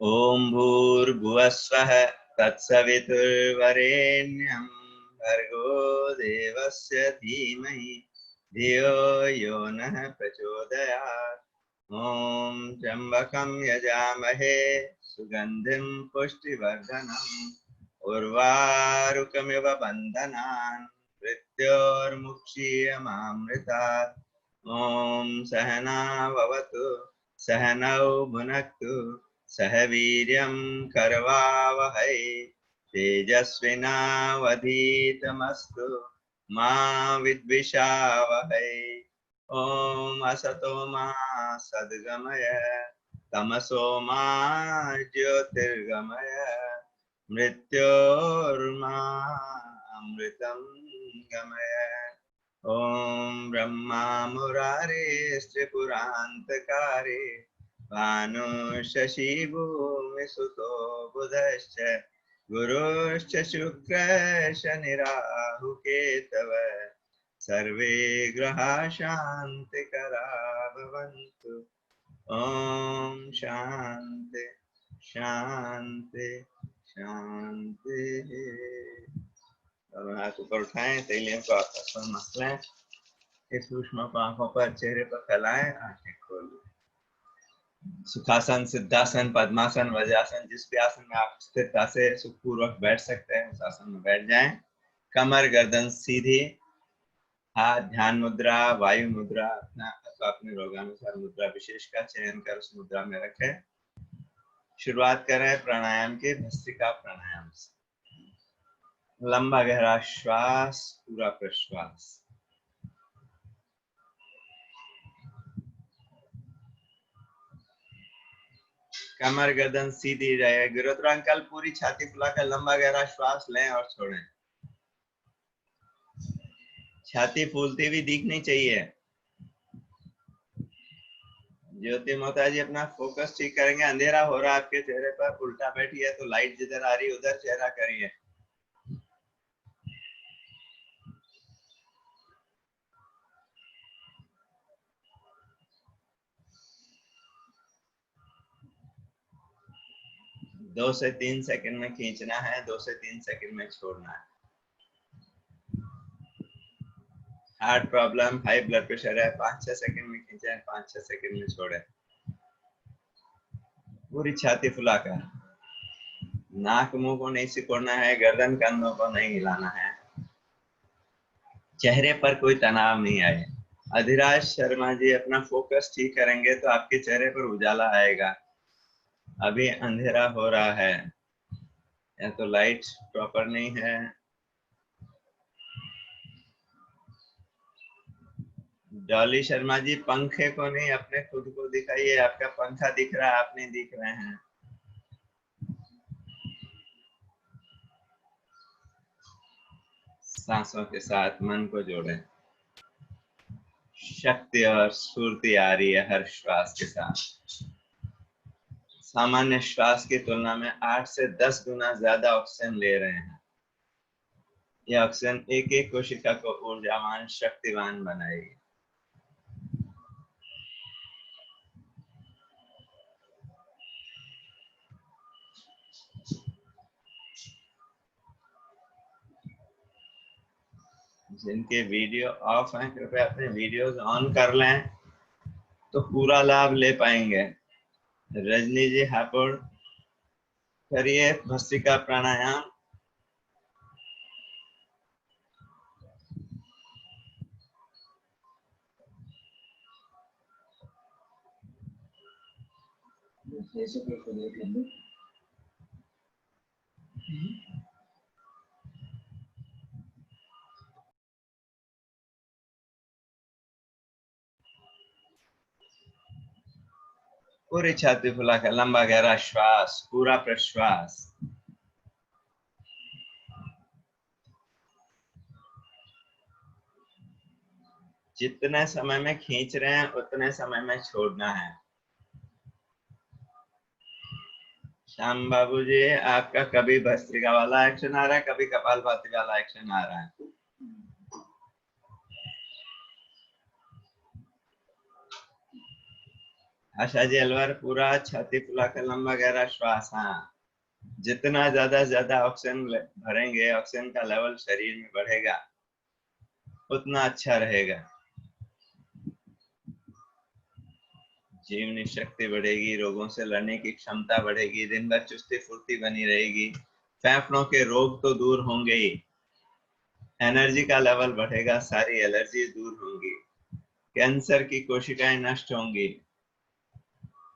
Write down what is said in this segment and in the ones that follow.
ओम भूर्भुवस्वः तत्सवितुर्वरेण्यं भर्गो देवस्य धीमहि धियो यो नः प्रचोदयात्। ओम त्र्यंबकं यजामहे सुगंधिं पुष्टिवर्धनम् उर्वारुकमिव बन्धनान् मृत्योर्मुक्षीयमामृतात्। ओम सहना भवतु सहनौ भुनक्तु सह वीर्यं करवावहै तेजस्विनावधीतमस्तु मा विद्विषावहै। ओम असतो मा सद्गमय तमसो मा ज्योतिर्गमय मृत्योर्मा अमृतं गमय। ओम ब्रह्मा मुरारे त्रिपुरान्तकारे भानुशशि भूमिसुतो बुधश्च गुरुश्च शुक्रश्च शनिराहुकेतव सर्वे ग्रहा शान्तिकरा भवन्तु। ओम शांति शांति शांति। दोनों हाथ ऊपर उठाएं, तैलियों को आपस में मस लें, इस सूक्ष्म को आंखों पर चेहरे पर फैलाएं, आंखें खोलें। सुखासन, सिद्धासन, पद्मासन, वज्रासन, जिस भी आसन में आप स्थिरता से सुखपूर्वक बैठ सकते हैं उस आसन में बैठ जाएं। कमर गर्दन सीधी, हाथ ध्यान मुद्रा, वायु मुद्रा अपना अथवा अपने रोगानुसार मुद्रा विशेष का चयन कर उस मुद्रा में रखें। शुरुआत करें प्राणायाम के भस्त्रिका प्राणायाम से। लंबा गहरा श्वास, पूरा प्रश्वास। कमर गर्दन सीधी रहे, गिरोत्रांकल पूरी छाती फुलाकर लंबा गहरा श्वास लें और छोड़ें। छाती फूलती हुई दिखनी चाहिए। ज्योति माता जी अपना फोकस ठीक करेंगे। अंधेरा हो रहा है आपके चेहरे पर, उल्टा बैठी है तो लाइट जिधर आ रही है उधर चेहरा करिए। दो से 3 सेकंड में खींचना है, 2 से 3 सेकंड में छोड़ना है। Heart problem, high blood pressure है, 5-6 सेकंड में खींचे, 5-6 सेकंड में छोड़े। पूरी छाती फुलाकर, नाक मुंह को नहीं सिकोड़ना है, गर्दन कंधों को नहीं हिलाना है, चेहरे पर कोई तनाव नहीं आए। अधिराज शर्मा जी अपना फोकस ठीक करेंगे तो आपके चेहरे पर उजाला आएगा। अभी अंधेरा हो रहा है या तो लाइट प्रॉपर नहीं है। डॉली शर्मा जी पंखे को नहीं अपने खुद को दिखाइए, आपका पंखा दिख रहा है, आप नहीं दिख रहे हैं। सांसों के साथ मन को जोड़ें। शक्ति और स्फूर्ति आ रही है हर श्वास के साथ। सामान्य श्वास की तुलना में 8 से 10 गुना ज्यादा ऑक्सीजन ले रहे हैं। यह ऑक्सीजन एक एक कोशिका को ऊर्जावान शक्तिवान बनाएगी। जिनके वीडियो ऑफ हैं कृपया अपने वीडियोस ऑन कर लें तो पूरा लाभ ले पाएंगे। रजनी जी हापुड़ करिए भस्त्रिका प्राणायाम। पूरी छाती फुलाकर लंबा गहरा श्वास, पूरा प्रश्वास। जितने समय में खींच रहे हैं उतने समय में छोड़ना है। श्याम बाबू जी, आपका कभी भस्त्रिका वाला एक्शन आ रहा है, कभी कपालभाति वाला एक्शन आ रहा है। आशा जी अलवर, पूरा छाती फुलाकर लंबा गहरा श्वास। हाँ, जितना ज्यादा ऑक्सीजन भरेंगे, ऑक्सीजन का लेवल शरीर में बढ़ेगा, उतना अच्छा रहेगा। जीवनी शक्ति बढ़ेगी, रोगों से लड़ने की क्षमता बढ़ेगी, दिन भर चुस्ती फुर्ती बनी रहेगी, फेफड़ों के रोग तो दूर होंगे ही, एनर्जी का लेवल बढ़ेगा, सारी एलर्जी दूर होंगी, कैंसर की कोशिकाएं नष्ट होंगी।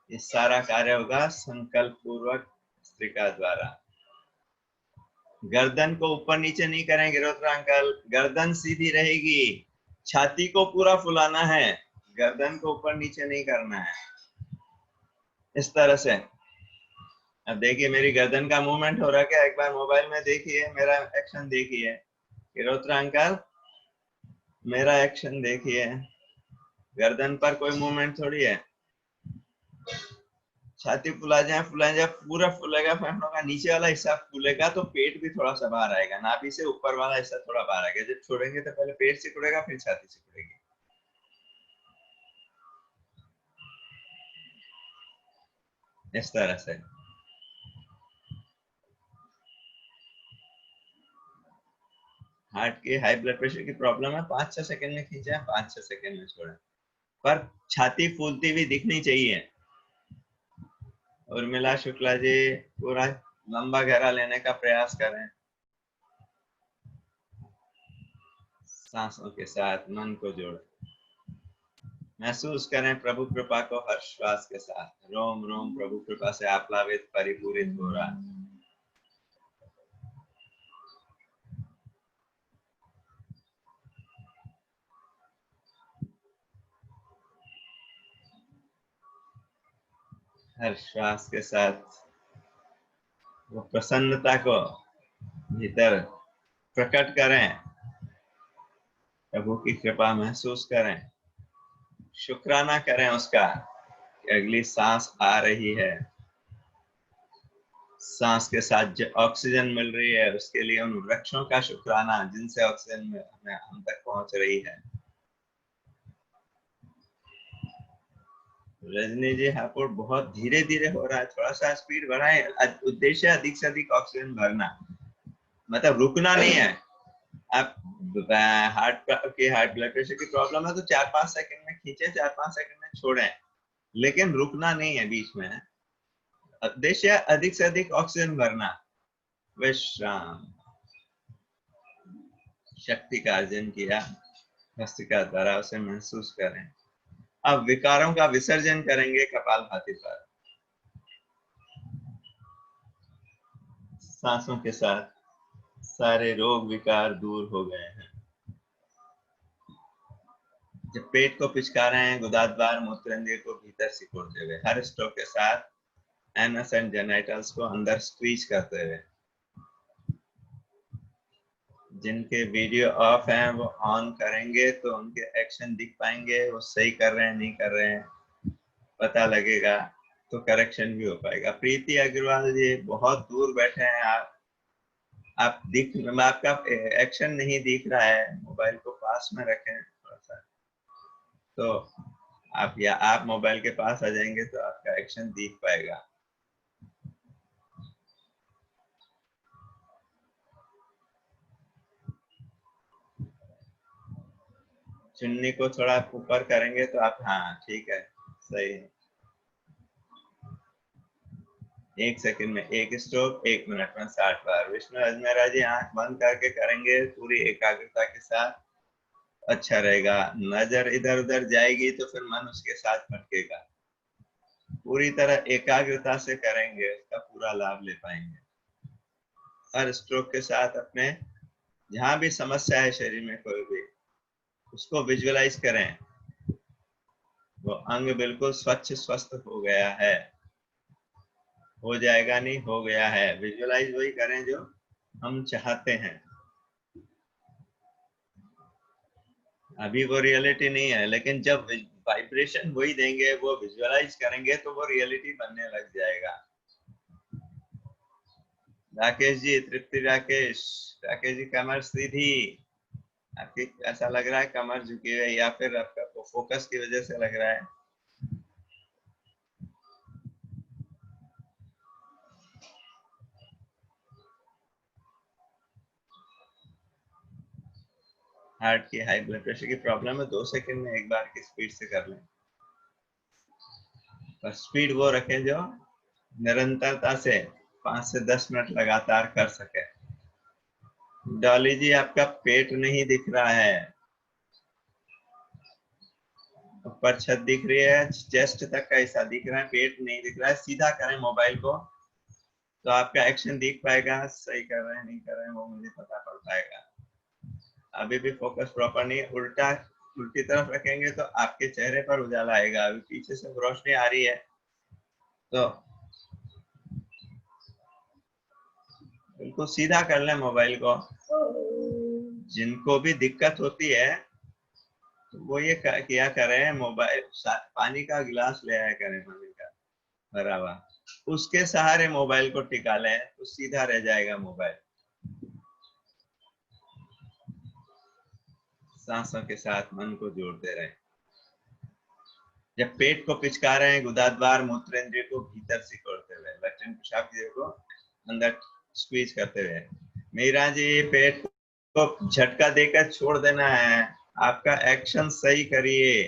ये सारा कार्य होगा संकल्प पूर्वक भस्त्रिका द्वारा। गर्दन को ऊपर नीचे नहीं करेंगे रुद्रांकल, गर्दन सीधी रहेगी, छाती को पूरा फुलाना है, गर्दन को ऊपर नीचे नहीं करना है। इस तरह से अब देखिए मेरी गर्दन का मूवमेंट हो रहा है क्या, एक बार मोबाइल में देखिए, मेरा एक्शन देखिए, रुद्रांकल मेरा एक्शन देखिए, गर्दन पर कोई मूवमेंट थोड़ी है। छाती फुलाए जाए पूरा फूलेगा, फेफड़ों का नीचे वाला हिस्सा फूलेगा तो पेट भी थोड़ा सा बाहर आएगा, नाभि से ऊपर वाला हिस्सा थोड़ा बाहर आएगा। जब छोड़ेंगे तो पहले पेट सिकुड़ेगा, फिर छाती सिकुड़ेगी। इस तरह से हार्ट की हाई ब्लड प्रेशर की प्रॉब्लम है, 5-6 सेकंड में खींचे, 5-6 सेकंड में छोड़े, पर छाती फूलती हुई दिखनी चाहिए। उर्मिला शुक्ला जी, पूरा लंबा गहरा लेने का प्रयास करें, सांसों के साथ मन को जोड़ें, महसूस करें प्रभु कृपा को हर श्वास के साथ, रोम रोम प्रभु कृपा से आप्लावित परिपूरित हो रहा है। हर श्वास के साथ वो प्रसन्नता को भीतर प्रकट करें, प्रभु की कृपा महसूस करें, शुक्राना करें उसका कि अगली सांस आ रही है, सांस के साथ जो ऑक्सीजन मिल रही है उसके लिए उन वृक्षों का शुक्राना जिनसे ऑक्सीजन में हम तक पहुंच रही है। रजनी जी हापुड़ बहुत धीरे धीरे हो रहा है, थोड़ा सा स्पीड बढ़ाएं। उद्देश्य अधिक से अधिक ऑक्सीजन भरना, मतलब रुकना नहीं है। आप हार्ट ब्लड प्रेशर की प्रॉब्लम है तो 4-5 सेकंड में खींचे, 4-5 सेकंड में छोड़ें, लेकिन रुकना नहीं है बीच में। उद्देश्य अधिक से अधिक ऑक्सीजन भरना। विश्राम, शक्ति का अर्जन किया भस्त्रिका द्वारा, उसे महसूस करें। अब विकारों का विसर्जन करेंगे कपालभाति पर, सांसों के साथ सारे रोग विकार दूर हो गए हैं। जब पेट को पिचकारे हैं, गुदाद्वार मूत्रंडी को भीतर सिकुड़ते हुए, हर स्ट्रोक के साथ एनस एंड जेनिटल्स को अंदर स्क्वीज करते हुए। जिनके वीडियो ऑफ हैं वो ऑन करेंगे तो उनके एक्शन दिख पाएंगे, वो सही कर रहे हैं नहीं कर रहे हैं पता लगेगा, तो करेक्शन भी हो पाएगा। प्रीति अग्रवाल जी बहुत दूर बैठे हैं आप दिख, आपका एक्शन नहीं दिख रहा है, मोबाइल को पास में रखें थोड़ा सा, तो आप मोबाइल के पास आ जाएंगे तो आपका एक्शन दिख पाएगा। चुन्नी को थोड़ा ऊपर करेंगे तो आप, हाँ ठीक है, सही है। 1 सेकंड में 1 स्ट्रोक, 1 मिनट में 60 बार। विष्णु अजमेरा जी आंख बंद करके करेंगे पूरी एकाग्रता के साथ, अच्छा रहेगा। नजर इधर उधर जाएगी तो फिर मन उसके साथ भटकेगा, पूरी तरह एकाग्रता से करेंगे, उसका पूरा लाभ ले पाएंगे। हर स्ट्रोक के साथ अपने जहां भी समस्या है शरीर में कोई भी, उसको विजुअलाइज करें, वो अंग बिल्कुल स्वच्छ स्वस्थ हो गया है। हो जाएगा नहीं, हो गया है। विजुअलाइज वही करें जो हम चाहते हैं। अभी वो रियलिटी नहीं है, लेकिन जब वाइब्रेशन वही देंगे, वो विजुअलाइज करेंगे, तो वो रियलिटी बनने लग जाएगा। राकेश जी, तृप्ति राकेश, राकेश जी कमर सीधी। आपकी ऐसा लग रहा है कमर झुकी है, या फिर आपका फोकस की वजह से लग रहा है? हार्ट की, हाई ब्लड प्रेशर की प्रॉब्लम है, 2 सेकंड में एक बार की स्पीड से कर लें। पर स्पीड वो रखें जो निरंतरता से 5 से 10 मिनट लगातार कर सके। डॉली जी, आपका पेट नहीं दिख रहा है, ऊपर छत दिख रही है, चेस्ट तक का ऐसा दिख रहा है, पेट नहीं दिख रहा है। सीधा करें मोबाइल को, तो आपका एक्शन दिख पाएगा। सही कर रहे हैं नहीं कर रहे हैं वो मुझे पता पड़ पाएगा। अभी भी फोकस प्रॉपर नहीं, उल्टी तरफ रखेंगे तो आपके चेहरे पर उजाला आएगा। अभी पीछे से रोशनी आ रही है, तो बिल्कुल सीधा कर लें मोबाइल को। जिनको भी दिक्कत होती है तो वो ये किया करें, मोबाइल पानी का गिलास ले आया करें, पानी का भरा हुआ, उसके सहारे मोबाइल को टिका लें तो सीधा रह जाएगा मोबाइल। सांसों के साथ मन को जोड़ते रहें। जब पेट को पिचका रहे हैं, गुदाद्वार मूत्रेंद्रिय को भीतर सिकोड़ते हुए, लैट्रिन पेशाब की को अंदर स्क्वीज करते हुए। मीरा जी, पेट को झटका देकर छोड़ देना है। आपका एक्शन सही करिए,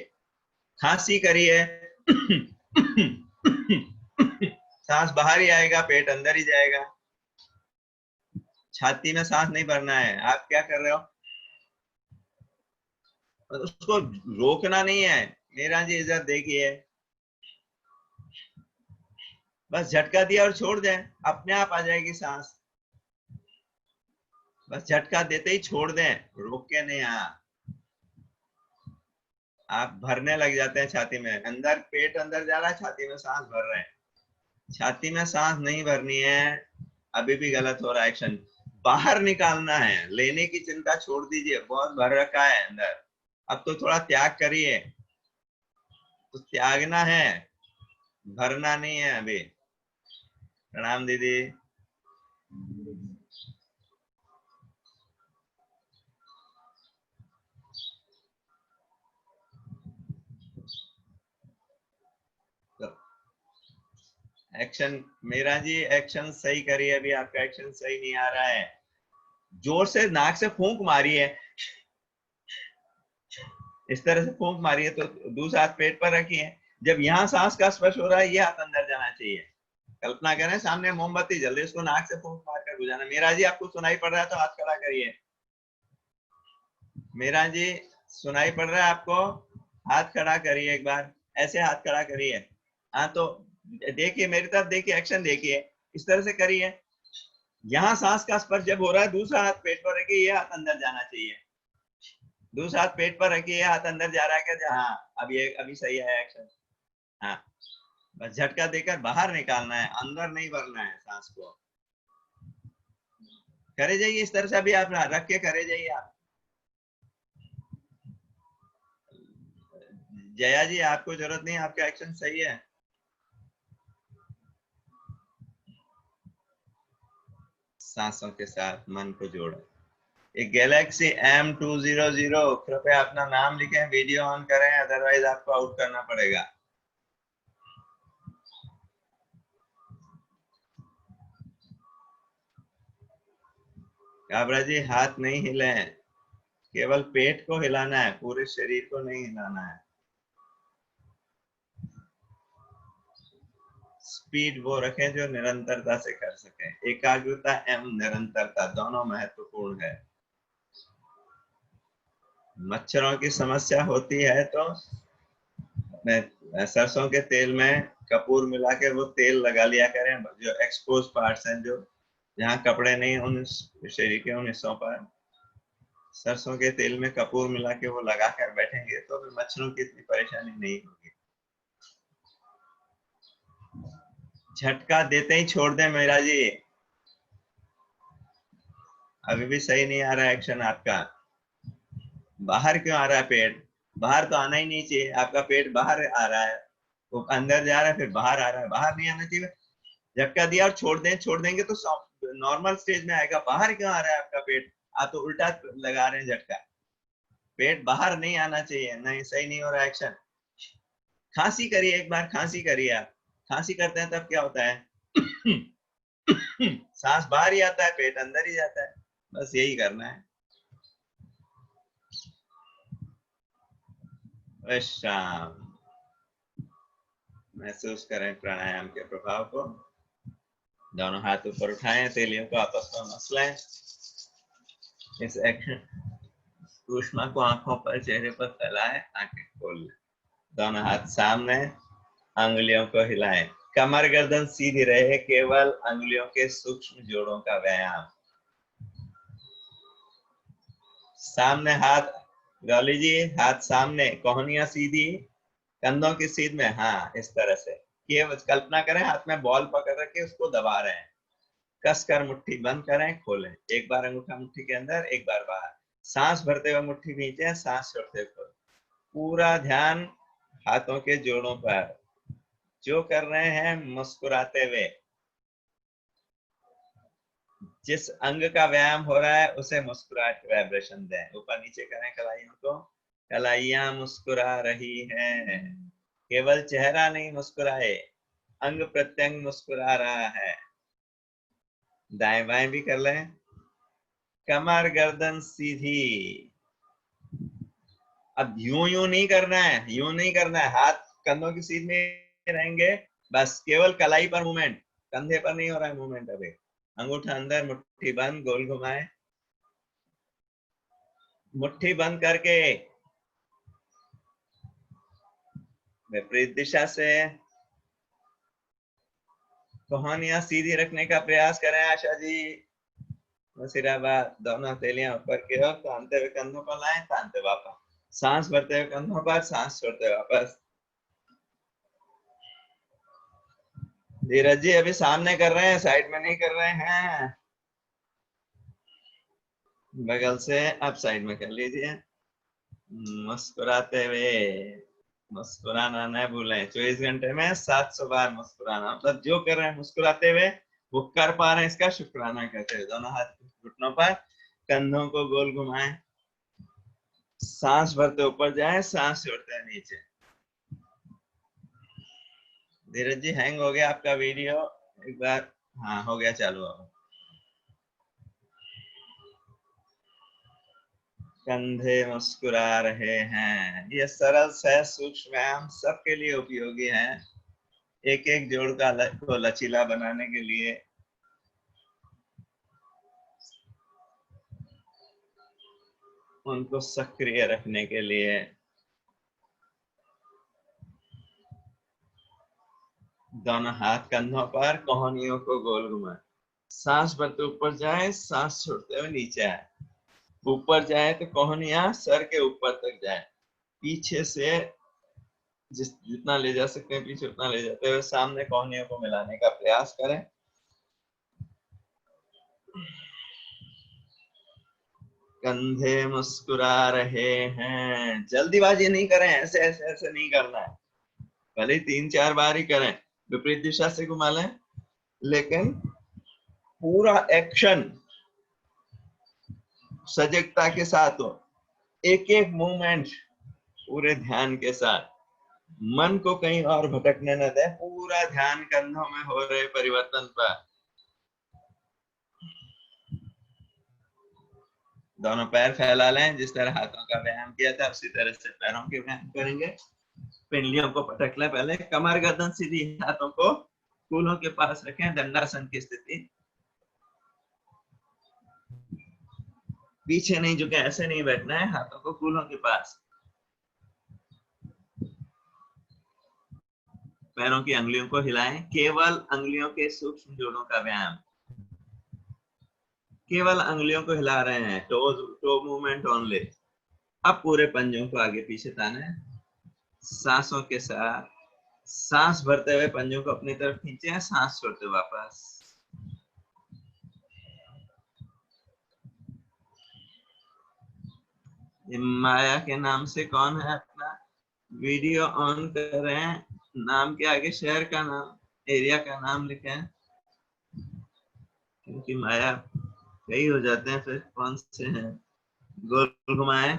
खांसी करिए। सांस बाहर ही आएगा, पेट अंदर ही जाएगा। छाती में सांस नहीं भरना है। आप क्या कर रहे हो? उसको रोकना नहीं है। मीरा जी इधर देखिए, बस झटका दिया और छोड़ दें, अपने आप आ जाएगी सांस। बस झटका देते ही छोड़ दें, रोक के नहीं। हाँ, आप भरने लग जाते हैं छाती में, अंदर पेट अंदर जा रहा है, छाती में सांस भर रहे हैं। छाती में सांस नहीं भरनी है, अभी भी गलत हो रहा है एक्शन। बाहर निकालना है, लेने की चिंता छोड़ दीजिए, बहुत भर रखा है अंदर। अब तो थोड़ा त्याग करिए। तो त्यागना है, भरना नहीं है अभी। प्रणाम दीदी। तो एक्शन, मेरा जी एक्शन सही करिए। अभी आपका एक्शन सही नहीं आ रहा है। जोर से नाक से फूंक मारिए, इस तरह से फूंक मारिए, तो दूसरा हाथ पेट पर रखिए। जब यहाँ सांस का स्पर्श हो रहा है, ये हाथ अंदर जाना चाहिए। कल्पना करें सामने मोमबत्ती जल रही है, उसको नाक से फूंक मार कर बुझाना। मेरा जी, आपको सुनाई पड़ रहा है तो हाथ खड़ा करिए। मेरा जी, सुनाई पड़ रहा है आपको? हाथ खड़ा करिए एक बार, ऐसे हाथ खड़ा करिए। हाँ, तो देखिए मेरी तरफ, देखिए एक्शन देखिए, इस तरह से करिए। यहाँ सांस का स्पर्श जब हो रहा है, दूसरा हाथ पेट पर रखिए, ये हाथ अंदर जाना चाहिए। दूसरा हाथ पेट पर रखिए, ये हाथ अंदर जा रहा है क्या? हाँ, अभी सही है एक्शन। हाँ, बस झटका देकर बाहर निकालना है, अंदर नहीं भरना है सांस को। करे जाइए इस तरह से, अभी आप रख के करे जाइए आप। जया जी, आपको जरूरत नहीं, आपका एक्शन सही है। सांसों के साथ मन को जोड़े। एक गैलेक्सी M200, कृपया अपना नाम लिखें, वीडियो ऑन करें, अदरवाइज आपको आउट करना पड़ेगा। काबरा जी, हाथ नहीं हिले, केवल पेट को हिलाना है, पूरे शरीर को नहीं हिलाना है। स्पीड वो रखें जो निरंतरता से कर सके। एकाग्रता एवं निरंतरता दोनों महत्वपूर्ण है। मच्छरों की समस्या होती है तो सरसों के तेल में कपूर मिला के वो तेल लगा लिया करें, जो एक्सपोज पार्ट्स हैं, जो जहाँ कपड़े नहीं, उन शरीर के उन हिस्सों पर सरसों के तेल में कपूर मिला के वो लगा कर बैठेंगे तो फिर मच्छरों की इतनी परेशानी नहीं होगी। झटका देते ही छोड़ दें मीरा जी, अभी भी सही नहीं आ रहा है एक्शन आपका। बाहर क्यों आ रहा है पेट? बाहर तो आना ही नहीं चाहिए, आपका पेट बाहर आ रहा है, वो अंदर जा रहा है फिर बाहर आ रहा है, बाहर नहीं आना चाहिए। झटका दिया और छोड़ दें, छोड़ देंगे तो नॉर्मल स्टेज में आएगा। बाहर क्यों आ रहा है आपका पेट? आप तो उल्टा लगा रहे हैं झटका। पेट बाहर नहीं आना चाहिए, नहीं सही नहीं हो रहा एक्शन। खांसी करिए एक बार, खांसी करिए आप। खांसी करते हैं तब क्या होता है? सांस बाहर ही आता है, पेट अंदर ही जाता है। बस यही करना है। विश्राम, महसूस करें प्राणायाम के प्रभाव को। दोनों हाथ ऊपर उठाएं, तेलियों को आपस में मसलें। इस एक्शन ऊष्मा को आंखों पर, चेहरे पर फैलाएं, आंखें खोल लें। दोनों हाथ सामने, अंगुलियों को हिलाएं। कमर गर्दन सीधी रहे, केवल अंगुलियों के सूक्ष्म जोड़ों का व्यायाम। सामने हाथ, गौली जी हाथ सामने, कोहनियां सीधी, कंधों की सीध में, हाँ इस तरह से। ये कल्पना करें हाथ में बॉल पकड़ रखे उसको दबा रहे हैं। कस कर मुट्ठी बंद करें, खोलें। एक बार अंगूठा मुट्ठी के अंदर, एक बार बाहर। सांस भरते हुए मुट्ठी खींचे, सांस छोड़ते हुए खोलें। पूरा ध्यान हाथों के जोड़ों पर। जो कर रहे हैं मुस्कुराते हुए। जिस अंग का व्यायाम हो रहा है उसे मुस्कुराहट के वाइब्रेशन दें। ऊपर नीचे करें कलाइयों को। कलाइयां मुस्कुरा रही हैं। केवल चेहरा नहीं मुस्कुराए, अंग प्रत्यंग मुस्कुरा रहा है। दाएं बाएं भी कर लें। कमर गर्दन सीधी। अब यूं यूं नहीं करना है, यूं नहीं करना है। हाथ कंधों की सीध में रहेंगे, बस केवल कलाई पर मूवमेंट, कंधे पर नहीं हो रहा है मूवमेंट। अभी अंगूठा अंदर, मुट्ठी बंद, गोल घुमाए। मुट्ठी बंद करके विपरीत दिशा से कोहनियां सीधी रखने का प्रयास करें। आशा जी, मुसीराबाद। दोनों हथेलियां ऊपर की ओर, तानते हुए कंधों को लाएं, तानते वापस। सांस भरते हुए कंधों पर, सांस छोड़ते हुए वापस। धीरज जी अभी सामने कर रहे हैं, साइड में नहीं कर रहे हैं। बगल से आप साइड में कर लीजिए। मुस्कुराते हुए, मुस्कुराना न भूलें। 24 घंटे में 700 बार मुस्कुराना, मतलब जो कर रहे हैं मुस्कुराते हुए, वो कर पा रहे हैं इसका शुक्राना करते हुए। दोनों हाथ घुटनों पर, कंधों को गोल घुमाएं। सांस भरते ऊपर जाए, सांस छोड़ते नीचे। धीरज जी हैंग हो गया आपका वीडियो, एक बार। हाँ हो गया चालू। अब कंधे मुस्कुरा रहे हैं। ये सरल सहज सूक्ष्म व्यायाम सबके लिए उपयोगी है। एक एक जोड़ को लचीला बनाने के लिए, उनको सक्रिय रखने के लिए। दोनों हाथ कंधों पर, कोहनियों को गोल घुमाएं। सांस भरते ऊपर जाए, सांस छोड़ते हुए नीचे आए। ऊपर जाए तो कोहनियां सर के ऊपर तक जाए। पीछे से जितना ले जा सकते हैं पीछे उतना ले जाते हुए सामने कोहनियों को मिलाने का प्रयास करें। कंधे मुस्कुरा रहे हैं। जल्दीबाजी नहीं करें, ऐसे ऐसे ऐसे नहीं करना है। भले 3-4 बार ही करें, विपरीत दिशा से घुमा लें, लेकिन पूरा एक्शन सजगता के साथ हो। एक एक मूवमेंट पूरे ध्यान के साथ। मन को कहीं और भटकने न दे, पूरा ध्यान कंधों में हो रहे परिवर्तन पर। दोनों पैर फैला लें, जिस तरह हाथों का व्यायाम किया था उसी तरह से पैरों के व्यायाम करेंगे। पिंडलियों को पटक लें पहले। कमर गर्दन सीधी, हाथों को कूल्हों के पास रखें, दंडासन की स्थिति। पीछे नहीं झुके, ऐसे नहीं बैठना है, हाथों को कूल्हों के पास। पैरों की अंगुलियों को हिलाएं, केवल अंगुलियों के सूक्ष्म जोड़ों का व्यायाम। केवल अंगुलियों को हिला रहे हैं, टो मूवमेंट ओनली। अब पूरे पंजों को आगे पीछे ताने, सांसों के साथ। सांस भरते हुए पंजों को अपनी तरफ खींचे, सांस छोड़ते वापस। माया के नाम से कौन है अपना? वीडियो ऑन करें, नाम के आगे शहर का नाम, एरिया का नाम लिखें, क्योंकि माया कई हो जाते हैं, फिर कौन से हैं। गोल घुमाएं,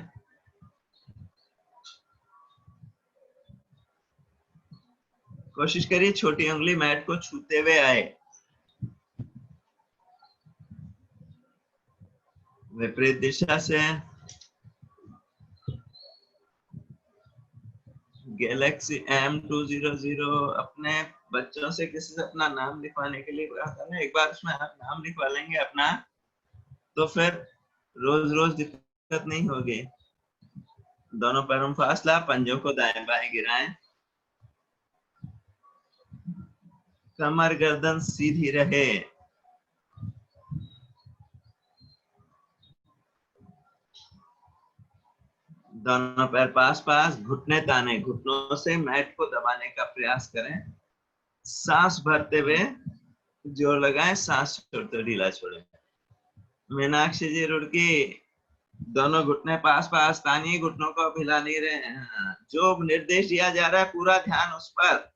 कोशिश करिए छोटी उंगली मैट को छूते हुए आए। विपरीत दिशा से गैलेक्सी M200 अपने बच्चों से किसी से अपना नाम लिखवाने के लिए कहा था ना, एक बार उसमें आप नाम लिखवा लेंगे अपना, तो फिर रोज रोज दिक्कत नहीं होगी। दोनों पैरों में फासला, पंजों को दाएं बाएं गिराएं, कमर गर्दन सीधी रहे। दोनों पैर पास पास, घुटने ताने, घुटनों से मैट को दबाने का प्रयास करें। सांस भरते हुए जोर लगाएं, सांस छोड़ते ढीला छोड़ें। मीनाक्षी जी रुड़की, दोनों घुटने पास पास तानिए, घुटनों को अब हिला नहीं रहे हैं। जो निर्देश दिया जा रहा है पूरा ध्यान उस पर।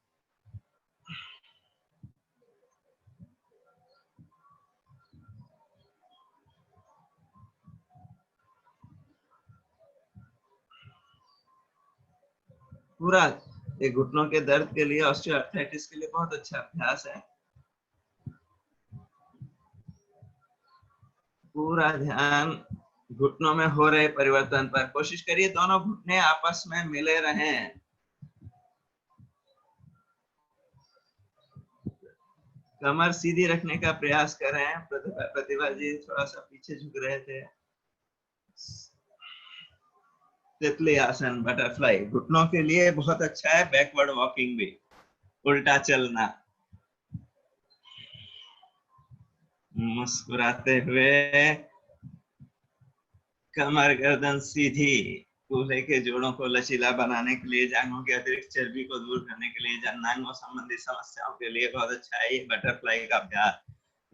पूरा ये घुटनों के दर्द के लिए, ऑस्टियोआर्थराइटिस के लिए बहुत अच्छा अभ्यास है। पूरा ध्यान घुटनों में हो रहे परिवर्तन पर। कोशिश करिए दोनों घुटने आपस में मिले रहें। कमर सीधी रखने का प्रयास करें। प्रतिभा जी थोड़ा सा पीछे झुक रहे थे। तितली आसन, बटरफ्लाई घुटनों के लिए बहुत अच्छा है। बैकवर्ड वॉकिंग भी, उल्टा चलना। मुस्कुराते हुए कमर गर्दन सीधी, कूल्हे के जोड़ों को लचीला बनाने के लिए, जांघों की अतिरिक्त चर्बी को दूर करने के लिए, जननांगों संबंधी समस्याओं के लिए बहुत अच्छा है ये बटरफ्लाई का अभ्यास।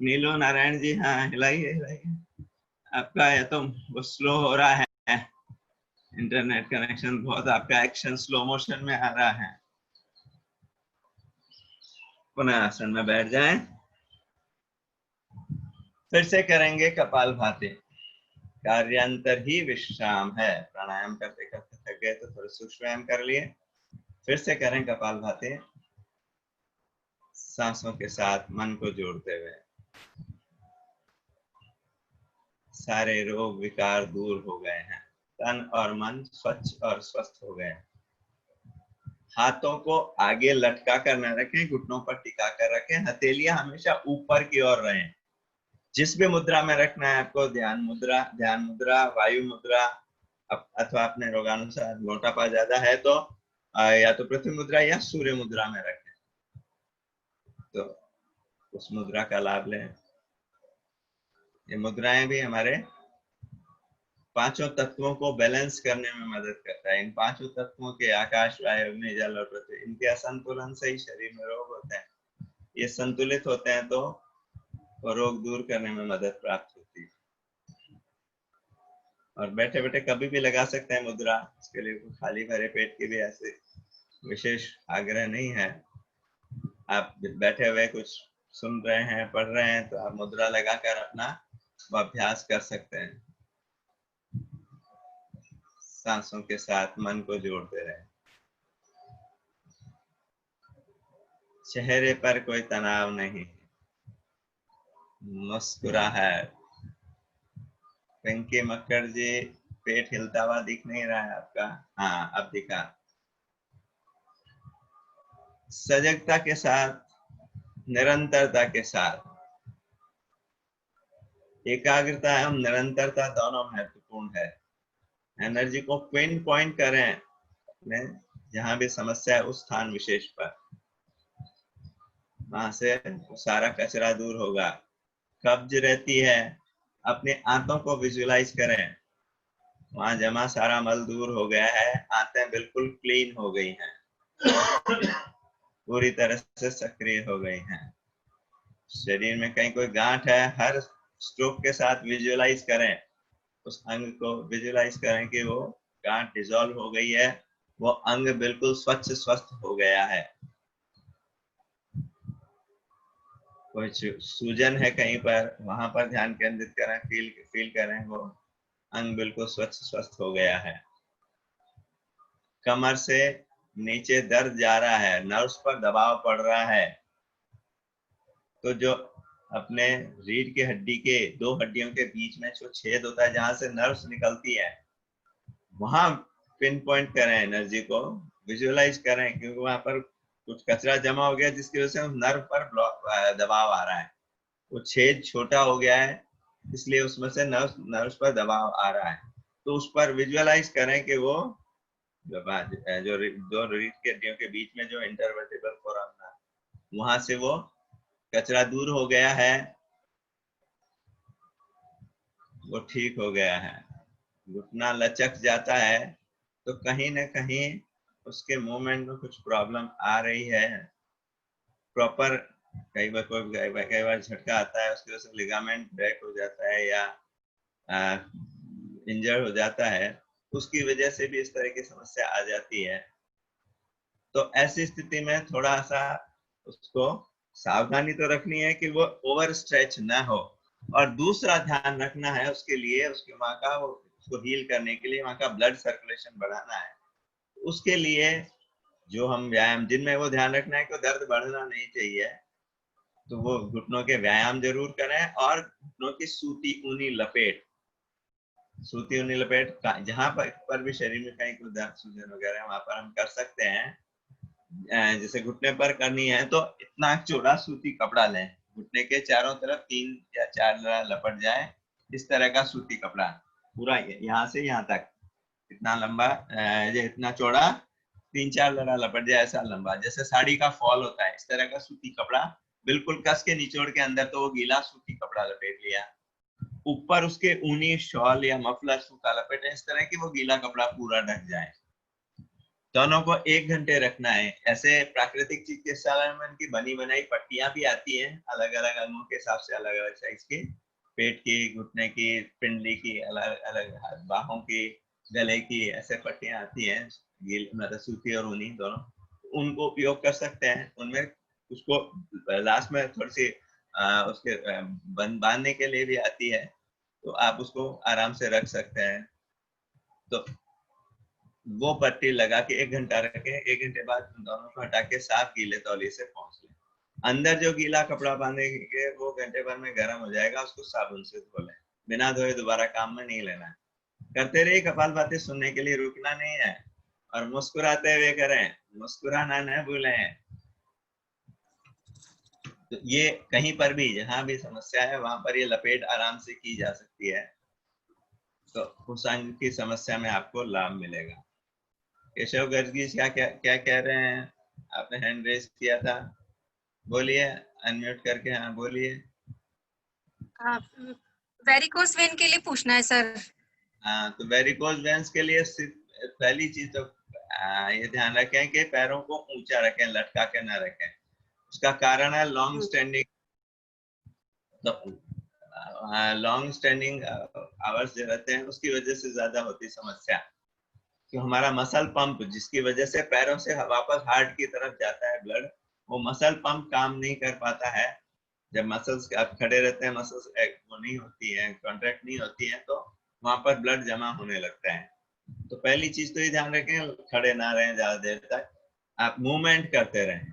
नीलू नारायण जी, हाँ हिलाइए हिलाइए। आपका ये तो वो स्लो हो रहा है, इंटरनेट कनेक्शन बहुत, आपका एक्शन स्लो मोशन में आ रहा है। पुनः आसन में बैठ जाएं। फिर से करेंगे कपालभाति। कार्यांतर ही विश्राम है। प्राणायाम करते करते थक गए तो थोड़ा सूक्ष्म व्यायाम कर लिए। फिर से करें कपालभाति, सांसों के साथ मन को जोड़ते हुए। सारे रोग विकार दूर हो गए हैं, तन और मन स्वच्छ और स्वस्थ हो गए। हाथों को आगे लटका कर न रखें, घुटनों पर टिका कर रखें। हथेलियां हमेशा ऊपर की ओर रहें। जिस भी मुद्रा में रखना है आपको, ध्यान मुद्रा, वायु मुद्रा, अथवा अपने रोगानुसार मोटापा ज्यादा है तो या तो पृथ्वी मुद्रा या सूर्य मुद्रा में रखें, तो उस मुद्रा का लाभ लें। ये मुद्राएं भी हमारे पांचों तत्वों को बैलेंस करने में मदद करता है। इन पांचों तत्वों के, आकाश, वायु, अग्नि, जल और पृथ्वी, इनके असंतुलन से ही शरीर में रोग होते हैं। ये संतुलित होते हैं तो रोग दूर करने में मदद प्राप्त होती है। और बैठे बैठे कभी भी लगा सकते हैं मुद्रा, इसके लिए खाली भरे पेट की भी ऐसे विशेष आग्रह नहीं है। आप बैठे हुए कुछ सुन रहे हैं, पढ़ रहे हैं, तो आप मुद्रा लगाकर अपना अभ्यास कर सकते हैं। सांसों के साथ मन को जोड़ते रहें। चेहरे पर कोई तनाव नहीं, मुस्कुराहट। पिंकी मक्कर जी, पेट हिलता हुआ दिख नहीं रहा है आपका? हाँ अब दिखा। सजगता के साथ, निरंतरता के साथ, एकाग्रता एवं निरंतरता दोनों महत्वपूर्ण है। एनर्जी को पिन पॉइंट करें, जहां भी समस्या है उस स्थान विशेष पर, वहां से सारा कचरा दूर होगा। कब्ज रहती है, अपने आंतों को विजुअलाइज करें, वहां जमा सारा मल दूर हो गया है, आंतें बिल्कुल क्लीन हो गई हैं। पूरी तरह से सक्रिय हो गई हैं। शरीर में कहीं कोई गांठ है, हर स्ट्रोक के साथ विजुअलाइज करें, उस अंग को विजुअलाइज करें कि वो गांठ डिसॉल्व हो गई है, वो अंग बिल्कुल स्वच्छ स्वस्थ हो गया है। कोई सूजन है कहीं पर, वहां पर ध्यान केंद्रित करें, फील करें वो अंग बिल्कुल स्वच्छ स्वस्थ हो गया है। कमर से नीचे दर्द जा रहा है, नर्व्स पर दबाव पड़ रहा है, तो जो अपने रीढ़ की हड्डी के दो हड्डियों के बीच में जो छेद होता है जहां से नर्व्स निकलती है, वहां पिन पॉइंट करें, एनर्जी को विजुअलाइज करें, क्योंकि वहां पर कुछ कचरा जमा हो गया जिसकी वजह से नर्व पर दबाव आ रहा है। वो छेद छोटा हो गया है, इसलिए उसमें से नर्व्स पर दबाव आ रहा है। तो उस पर विजुअलाइज करें कि वो जो रीढ़ की हड्डियों के बीच में जो इंटरवर्टिब्रल फोरम था, वहां से वो कचरा दूर हो गया है, वो ठीक हो गया है। घुटना लचक जाता है तो कहीं ना कहीं उसके मूवमेंट में कुछ प्रॉब्लम आ रही है। प्रॉपर कई बार झटका आता है, उसकी वजह से लिगामेंट ब्रेक हो जाता है या इंजर हो जाता है, उसकी वजह से भी इस तरह की समस्या आ जाती है। तो ऐसी स्थिति में थोड़ा सा उसको सावधानी तो रखनी है कि वो ओवर स्ट्रेच ना हो, और दूसरा ध्यान रखना है उसके लिए, उसके वहां का उसको हील करने के लिए वहां का ब्लड सर्कुलेशन बढ़ाना है। उसके लिए जो हम व्यायाम, जिनमें वो ध्यान रखना है कि दर्द बढ़ना नहीं चाहिए, तो वो घुटनों के व्यायाम जरूर करें, और घुटनों की सूती ऊनी लपेट जहां पर भी शरीर में कहीं कोई दर्द सूजन वगैरह वहां पर हम कर सकते हैं। जैसे घुटने पर करनी है तो इतना चौड़ा सूती कपड़ा लें, घुटने के चारों तरफ 3 या 4 जरा लपट जाए, इस तरह का सूती कपड़ा पूरा यहाँ से यहाँ तक, इतना लंबा, इतना चौड़ा, 3-4 जरा लपट जाए, ऐसा लंबा, जैसे साड़ी का फॉल होता है, इस तरह का सूती कपड़ा बिल्कुल कस के निचोड़ के अंदर, तो वो गीला सूती कपड़ा लपेट लिया, ऊपर उसके ऊनी शॉल या मफलर सूखा लपेटे, इस तरह की वो गीला कपड़ा पूरा ढक जाए। दोनों को 1 घंटे रखना है। ऐसे प्राकृतिक चिकित्सालय में उनकी बनी बनाई पट्टियां भी आती हैं, अलग अलग अंगों के हिसाब से, अलग अलग साइज की, पेट की, घुटने की, पिंडली की, अलग अलग बाहों की, गले की, ऐसे पट्टियां आती हैं, मतलब सूती और ऊनी दोनों, उनको उपयोग कर सकते हैं। उनमें उसको लास्ट में थोड़ी सी उसके बांधने के लिए भी आती है, तो आप उसको आराम से रख सकते हैं। तो वो पट्टी लगा के 1 घंटा रखें, 1 घंटे बाद दोनों को हटा के साफ गीले तौलिए से पोंछ लें। अंदर जो गीला कपड़ा बांधेंगे वो घंटे भर में गर्म हो जाएगा, उसको साबुन से धो लें, बिना धोए दोबारा काम में नहीं लेना है। करते रहिए, कपालभाति सुनने के लिए रुकना नहीं है, और मुस्कुराते हुए करें, मुस्कुराना न भूलें। तो ये कहीं पर भी जहां भी समस्या है वहां पर ये लपेट आराम से की जा सकती है, तो उस अंग की समस्या में आपको लाभ मिलेगा। केशव गर्गी क्या क्या क्या कह रहे हैं? आपने हैंड रेस किया था, बोलिए, अनम्यूट करके, हाँ बोलिए। वेरिकोस वेन के लिए पूछना है सर। हाँ, तो वेरिकोज वेन्स के लिए सिर्फ पहली चीज तो ये ध्यान रखें कि पैरों को ऊंचा रखें, लटका के ना रखें। उसका कारण है long standing, long standing hours जो रहते हैं उसकी वजह से ज्यादा होती समस्या, कि हमारा मसल पंप, जिसकी वजह से पैरों से वापस हार्ट की तरफ जाता है ब्लड, वो मसल पंप काम नहीं कर पाता है। जब मसल्स आप खड़े रहते हैं, मसल्स वो नहीं होती है, कॉन्ट्रैक्ट नहीं होती है, तो वहां पर ब्लड जमा होने लगता है। तो पहली चीज तो ये ध्यान रखें, खड़े ना रहें ज्यादा देर तक, आप मूवमेंट करते रहें,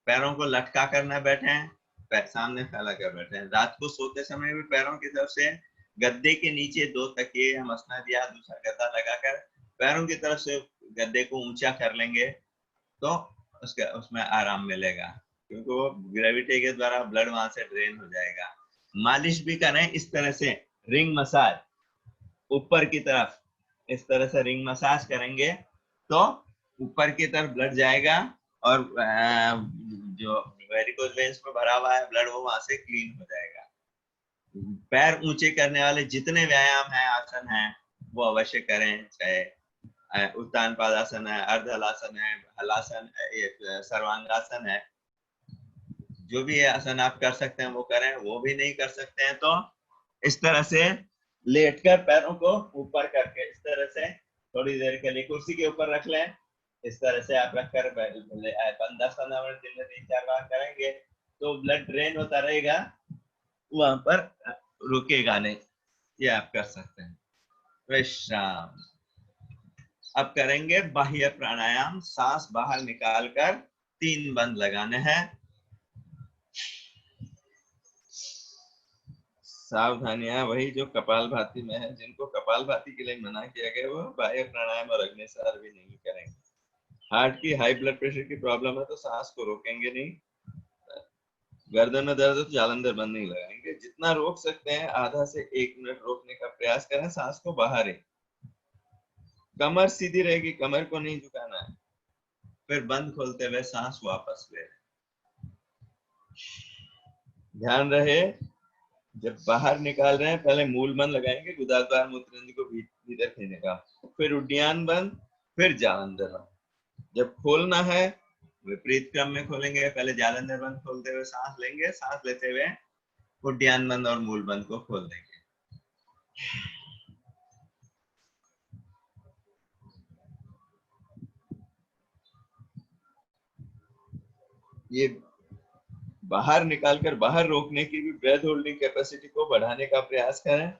पैरों को लटका कर ना बैठें, सामने फैला कर बैठे। रात को सोते समय भी पैरों की तरफ से गद्दे के नीचे 2 तकिए या मसनद या दूसरा गद्दा लगाकर पैरों की तरफ से गद्दे को ऊंचा कर लेंगे, तो उसमें आराम मिलेगा, क्योंकि वो ग्रेविटी के द्वारा ब्लड वहां से ड्रेन हो जाएगा। मालिश भी करें इस तरह से, रिंग मसाज ऊपर की तरफ, इस तरह से रिंग मसाज करेंगे तो ऊपर की तरफ ब्लड जाएगा, और जो वेरिकोज वेन्स में भरा हुआ है ब्लड, वो वहां से क्लीन हो जाएगा। पैर ऊंचे करने वाले जितने व्यायाम हैं, आसन हैं, वो अवश्य करें, चाहे उत्तान पादासन है, अर्ध हलासन है, हलासन, सर्वांगासन है। जो भी आसन आप कर सकते हैं वो करें, वो भी नहीं कर सकते हैं तो इस तरह से लेटकर पैरों को ऊपर करके इस तरह से थोड़ी देर के लिए कुर्सी के ऊपर रख लें। इस तरह से आप रखकर 10-15 मिनट दिन में 3-4 बार करेंगे तो ब्लड ड्रेन होता रहेगा, वहां पर रुकेगा नहीं। ये आप कर सकते हैं। विश्राम। अब करेंगे बाह्य प्राणायाम। सांस बाहर निकालकर 3 बंद लगाने हैं। सावधानियां वही जो कपालभाति में है। जिनको कपालभाति के लिए मना किया गया वो बाह्य प्राणायाम और अग्निसार भी नहीं करेंगे। हार्ट की, हाई ब्लड प्रेशर की प्रॉब्लम है तो सांस को रोकेंगे नहीं। गर्दन में दर्द है तो जालंधर बंद नहीं लगाएंगे। जितना रोक सकते हैं आधा से 1 मिनट रोकने का प्रयास करें सांस को बाहर ही। कमर सीधी रहेगी, कमर को नहीं झुकाना है। फिर बंद खोलते हुए सांस वापस ले। ध्यान रहे जब बाहर निकाल रहे हैं पहले मूल बंद लगाएंगे, गुदाद्वार मूत्रनली को भीतर खींचने का, फिर उड्डयन बंद, फिर जालंधर बंद। जब खोलना है विपरीत क्रम में खोलेंगे। पहले जालंधर बंद खोलते हुए सांस लेंगे, सांस लेते हुए उड्डयन बंद और मूल बंद को खोल देंगे। ये बाहर निकालकर बाहर रोकने की भी ब्रेथ होल्डिंग कैपेसिटी को बढ़ाने का प्रयास करें।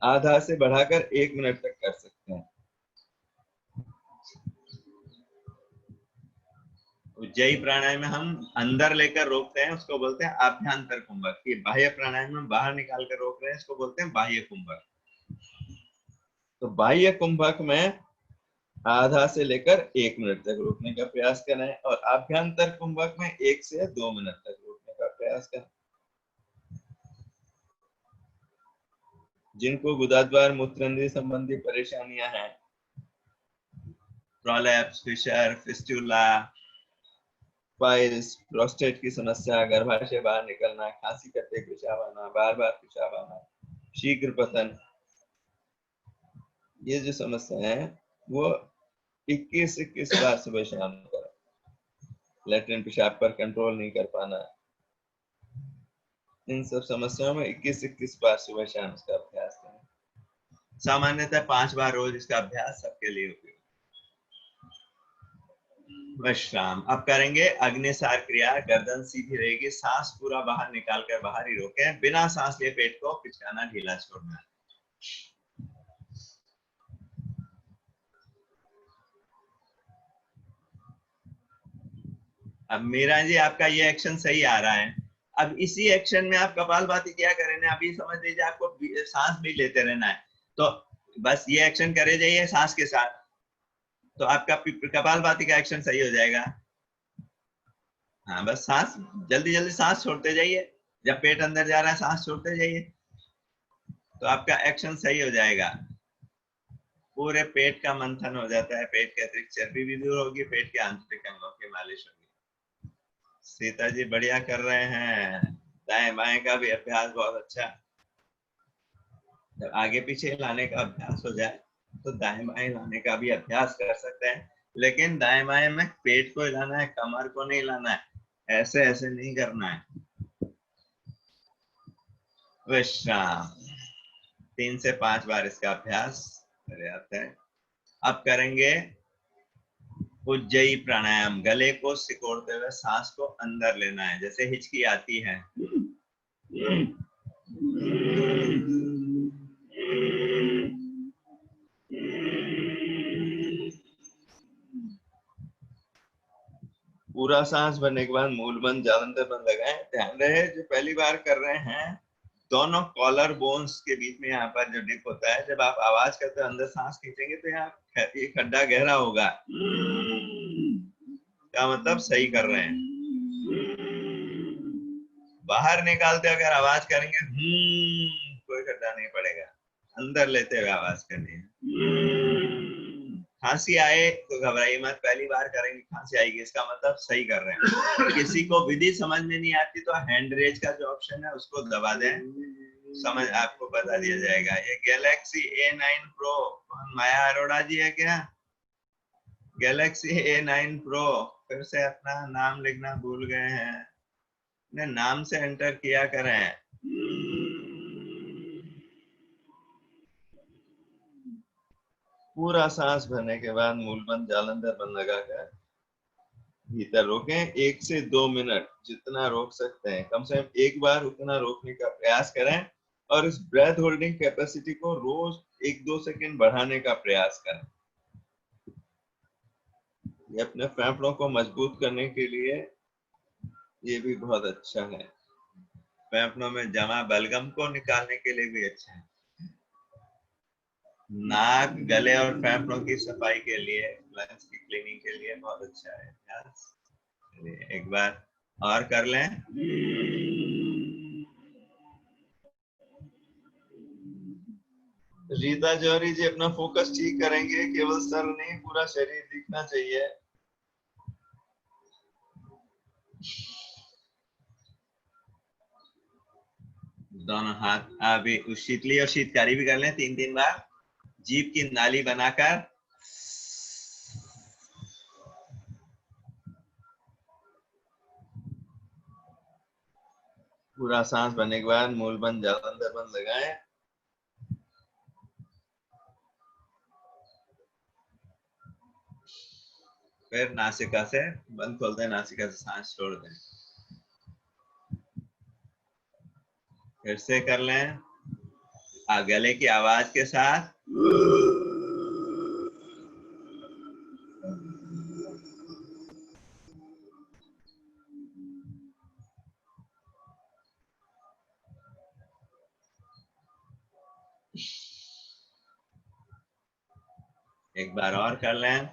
आधा से बढ़ाकर 1 मिनट तक कर सकते हैं। उज्जयी प्राणायाम में हम अंदर लेकर रोकते हैं, उसको बोलते हैं आभ्यंतर कुंभक। ये बाह्य प्राणायाम में बाहर निकाल कर रोक रहे हैं, इसको बोलते हैं बाह्य कुंभक। तो बाह्य कुंभक में आधा से लेकर 1 मिनट तक रोकने का प्रयास करें और आभ्यंतर कुंभक में 1 से 2 मिनट तक रोकने का प्रयास करें। जिनको गुदाद्वार मूत्रनली संबंधी परेशानियां हैं, prolapse, fissure, fistula, piles, prostate की समस्या, गर्भाशय बाहर निकलना, खांसी करते पेशाब आना, बार बार पेशाब आना, शीघ्र पतन, ये जो समस्या है वो 21 बार सुबह शाम करें। लैट्रिन पेशाब पर कंट्रोल नहीं कर पाना, इन सब समस्याओं में 21 बार सुबह शाम इसका अभ्यास करें। सामान्यतः 5 बार रोज इसका अभ्यास सबके लिए उपयोगी। विश्राम। अब करेंगे अग्निसार क्रिया। गर्दन सीधी रहेगी, सांस पूरा बाहर निकालकर बाहर ही रोकें। बिना सांस लिए पेट को पिचकाना, ढीला छोड़ना। अब मीरा जी आपका ये एक्शन सही आ रहा है। अब इसी एक्शन में आप कपालभाति क्या करें, अभी समझ लीजिए आपको सांस भी लेते रहना है तो बस ये एक्शन करे जाइए सांस के साथ, तो आपका कपालभाति का एक्शन सही हो जाएगा। हाँ, बस सांस जल्दी जल्दी सांस छोड़ते जाइए। जब पेट अंदर जा रहा है सांस छोड़ते जाइए तो आपका एक्शन सही हो जाएगा। पूरे पेट का मंथन हो जाता है, पेट के अतिरिक्त चर्बी भी दूर होगी, पेट के आंतरिक अंगों की मालिश होगी। सीता जी बढ़िया कर रहे हैं। दाएं बाएं का भी अभ्यास बहुत अच्छा। जब आगे पीछे लाने का अभ्यास हो जाए तो दाएं बाएं लाने का भी अभ्यास कर सकते हैं, लेकिन दाएं बाएं में पेट को हिलाना है, कमर को नहीं हिलाना है, ऐसे ऐसे नहीं करना है। विश्राम। 3 से 5 बार इसका अभ्यास पर्याप्त है। अब करेंगे उज्जयी प्राणायाम। गले को सिकोड़ते हुए सांस को अंदर लेना है, जैसे हिचकी आती है। पूरा सांस भरने के बाद मूल बंद, जालंधर बंद लगाएं। ध्यान रहे जो पहली बार कर रहे हैं, दोनों कॉलर बोन्स के बीच में यहाँ पर जो डिप होता है, जब आप आवाज करते हो अंदर सांस खींचेंगे तो यहाँ ये खड्डा गहरा होगा। क्या मतलब सही कर रहे हैं। बाहर निकालते अगर आवाज करेंगे कोई खड्डा नहीं पड़ेगा। अंदर लेते हुए आवाज करनी है। खांसी आए तो घबराइए मत, पहली बार करेंगे खांसी आएगी, इसका मतलब सही कर रहे हैं। किसी को विधि समझ में नहीं आती तो हैंड रेज का जो ऑप्शन है उसको दबा दें, समझ आपको बता दिया जाएगा। ये गैलेक्सी A9 Pro माया अरोड़ा जी है क्या? गैलेक्सी A9 प्रो, फिर से अपना नाम लिखना भूल गए हैं, अपने नाम से एंटर किया करें। पूरा सांस भरने के बाद मूलबंद जालंधर बंद लगाकर भीतर रोकें 1 से 2 मिनट, जितना रोक सकते हैं, कम से कम एक बार उतना रोकने का प्रयास करें और इस ब्रेथ होल्डिंग कैपेसिटी को रोज 1-2 सेकंड बढ़ाने का प्रयास करें। ये अपने फेफड़ों को मजबूत करने के लिए ये भी बहुत अच्छा है। फेफड़ों में जमा बलगम को निकालने के लिए भी अच्छा है। नाक, गले और फेफड़ों की सफाई के लिए, लंग्स की क्लीनिंग के लिए बहुत अच्छा है। एक बार और कर लें। रीता जौहरी जी अपना फोकस ठीक करेंगे, केवल सर नहीं पूरा शरीर दिखना चाहिए। दोनों हाथ अभी शीतली और शीतकारी भी कर लें 3-3 बार, जीभ की नाली बनाकर। पूरा सांस भरने के बाद मूल बंद जालंधर बंद लगाएं। फिर नासिका से बंद खोल दें, नासिका से सांस छोड़ दें। फिर से कर लें गले की आवाज के साथ। एक बार और कर लें।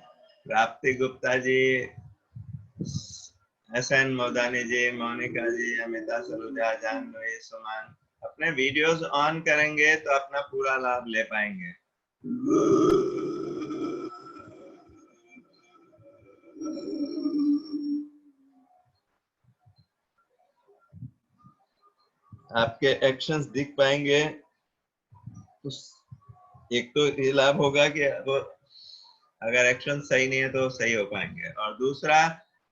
प्राप्ति गुप्ता जी, SN मोदानी जी, मोनिका जी, अमिता सलूजा, जानवी, सुमन, अपने वीडियोस ऑन करेंगे तो अपना पूरा लाभ ले पाएंगे। आपके एक्शंस दिख पाएंगे। एक तो ये लाभ होगा कि अब अगर एक्शन सही नहीं है तो सही हो पाएंगे, और दूसरा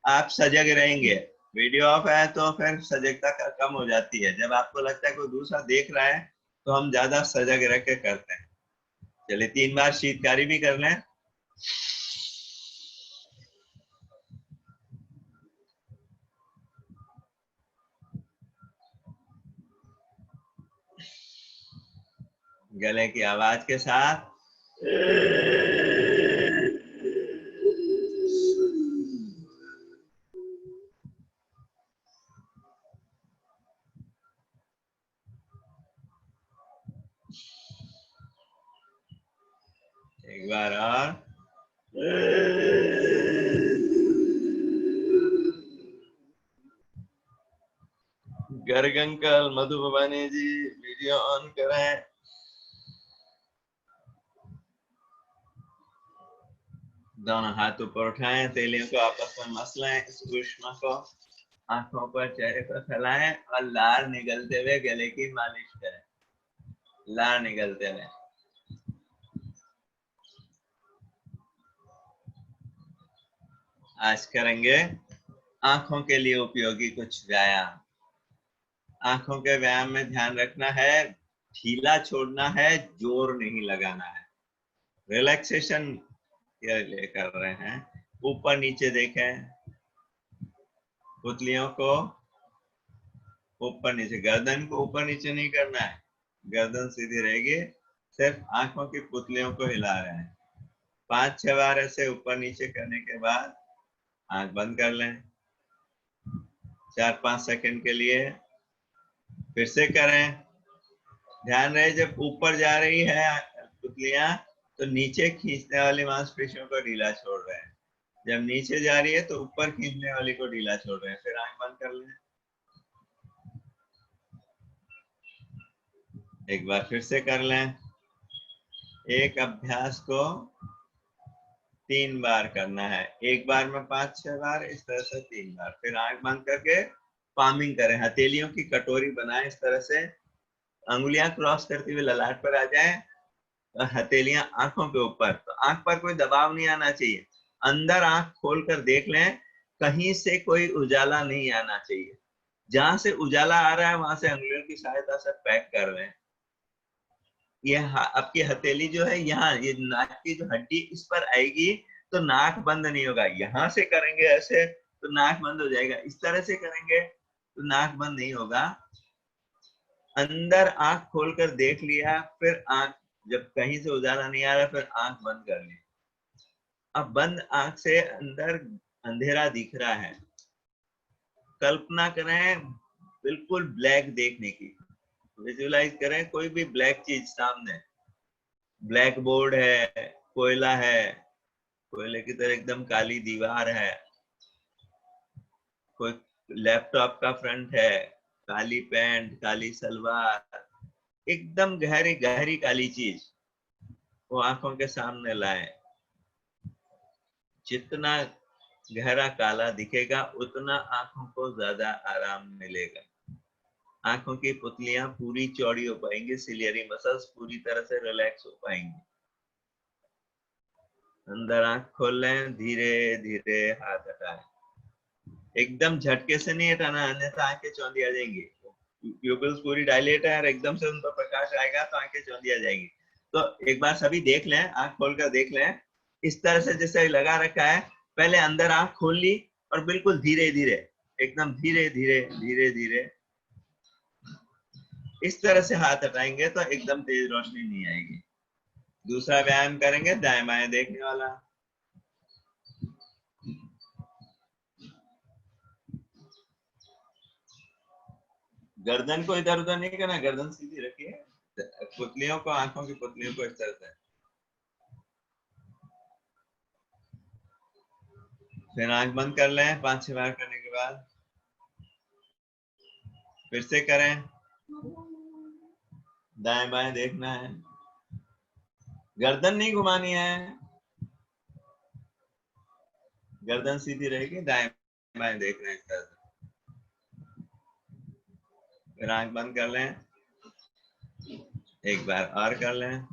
आप सजग रहेंगे। वीडियो ऑफ है तो फिर सजगता कम हो जाती है। जब आपको लगता है कोई दूसरा देख रहा है तो हम ज्यादा सजग रह के करते हैं। चलिए 3 बार शीतकारी भी कर लें। गले की आवाज के साथ। एक बार और। Garg uncle, Madhu Bhavani ji, video on करें। दोनों हाथ ऊपर उठाएं, तेलियों को आपस में मसलें, इस ऊष्मा को आंखों पर, चेहरे पर फैलाएं और लार निगलते हुए गले की मालिश करें। लार निगलते हुए। आज करेंगे आंखों के लिए उपयोगी कुछ व्यायाम। आंखों के व्यायाम में ध्यान रखना है, ढीला छोड़ना है, जोर नहीं लगाना है। रिलैक्सेशन के लिए कर रहे हैं। ऊपर नीचे देखें, पुतलियों को ऊपर नीचे, गर्दन को ऊपर नीचे नहीं करना है, गर्दन सीधी रहेगी, सिर्फ आंखों की पुतलियों को हिला रहे हैं। 5-6 बार ऐसे ऊपर नीचे करने के बाद आंख बंद कर लें 4-5 सेकंड के लिए। फिर से करें। ध्यान रहे जब ऊपर जा रही है पुतलियां तो नीचे खींचने वाली मांसपेशियों को ढीला छोड़ रहे हैं, जब नीचे जा रही है तो ऊपर खींचने वाली को ढीला छोड़ रहे हैं। फिर आंख बंद कर लें। एक बार फिर से कर लें। एक अभ्यास को 3 बार करना है, एक बार में 5-6 बार, इस तरह से 3 बार। फिर आंख बंद करके पामिंग करें, हथेलियों की कटोरी बनाएं, इस तरह से अंगुलियां क्रॉस करते हुए ललाट पर आ जाएं और हथेलियां आंखों के ऊपर। तो आंख पर कोई दबाव नहीं आना चाहिए, अंदर आंख खोलकर देख लें, कहीं से कोई उजाला नहीं आना चाहिए। जहां से उजाला आ रहा है वहां से अंगुलियों की सहायता से पैक कर लें। ये आपकी हथेली जो है यहाँ, ये नाक की जो हड्डी इस पर आएगी तो नाक बंद नहीं होगा। यहां से करेंगे ऐसे तो नाक बंद हो जाएगा, इस तरह से करेंगे तो नाक बंद नहीं होगा। अंदर आंख खोलकर देख लिया, फिर आंख, जब कहीं से उजाला नहीं आ रहा फिर आंख बंद कर ली। अब बंद आंख से अंदर अंधेरा दिख रहा है, कल्पना करें बिल्कुल ब्लैक देखने की। विजुलाइज करें कोई भी ब्लैक चीज सामने, ब्लैक बोर्ड है, कोयला है, कोयले की तरह एकदम काली दीवार है, कोई लैपटॉप का फ्रंट है, काली पैंट, काली सलवार, एकदम गहरी गहरी काली चीज वो आंखों के सामने लाए। जितना गहरा काला दिखेगा उतना आंखों को ज्यादा आराम मिलेगा। आंखों की पुतलियां पूरी चौड़ी हो पाएंगी, सिलियरी मसल्स पूरी तरह से रिलैक्स हो पाएंगी। अंदर आंख खोल लें, धीरे धीरे हाथ हटाएं। एकदम झटके से नहीं हटाना, अन्यथा आंखें चौंधी आ जाएंगी। प्यूपिल्स पूरी डायलेट है और एकदम से उन पर प्रकाश आएगा तो आंखें चौंधी आ जाएंगी। तो एक बार सभी देख लें, आंख खोलकर देख लें, इस तरह से जैसे लगा रखा है। पहले अंदर आंख खोल ली और बिल्कुल धीरे धीरे, एकदम धीरे धीरे धीरे धीरे इस तरह से हाथ हटाएंगे तो एकदम तेज रोशनी नहीं आएगी। दूसरा व्यायाम करेंगे दाएं बाएं देखने वाला। गर्दन को इधर उधर नहीं करना, गर्दन सीधी रखिए, पुतलियों को, आंखों की पुतलियों को इस तरह से। फिर आंख बंद कर लें 5-6 बार करने के बाद, फिर से करें, दाएं बाएं देखना है, गर्दन नहीं घुमानी है, गर्दन सीधी रहेगी, दाएं बाएं देख रहे हैं इस तरह से। फिर आंख बंद कर लें, एक बार और कर लें,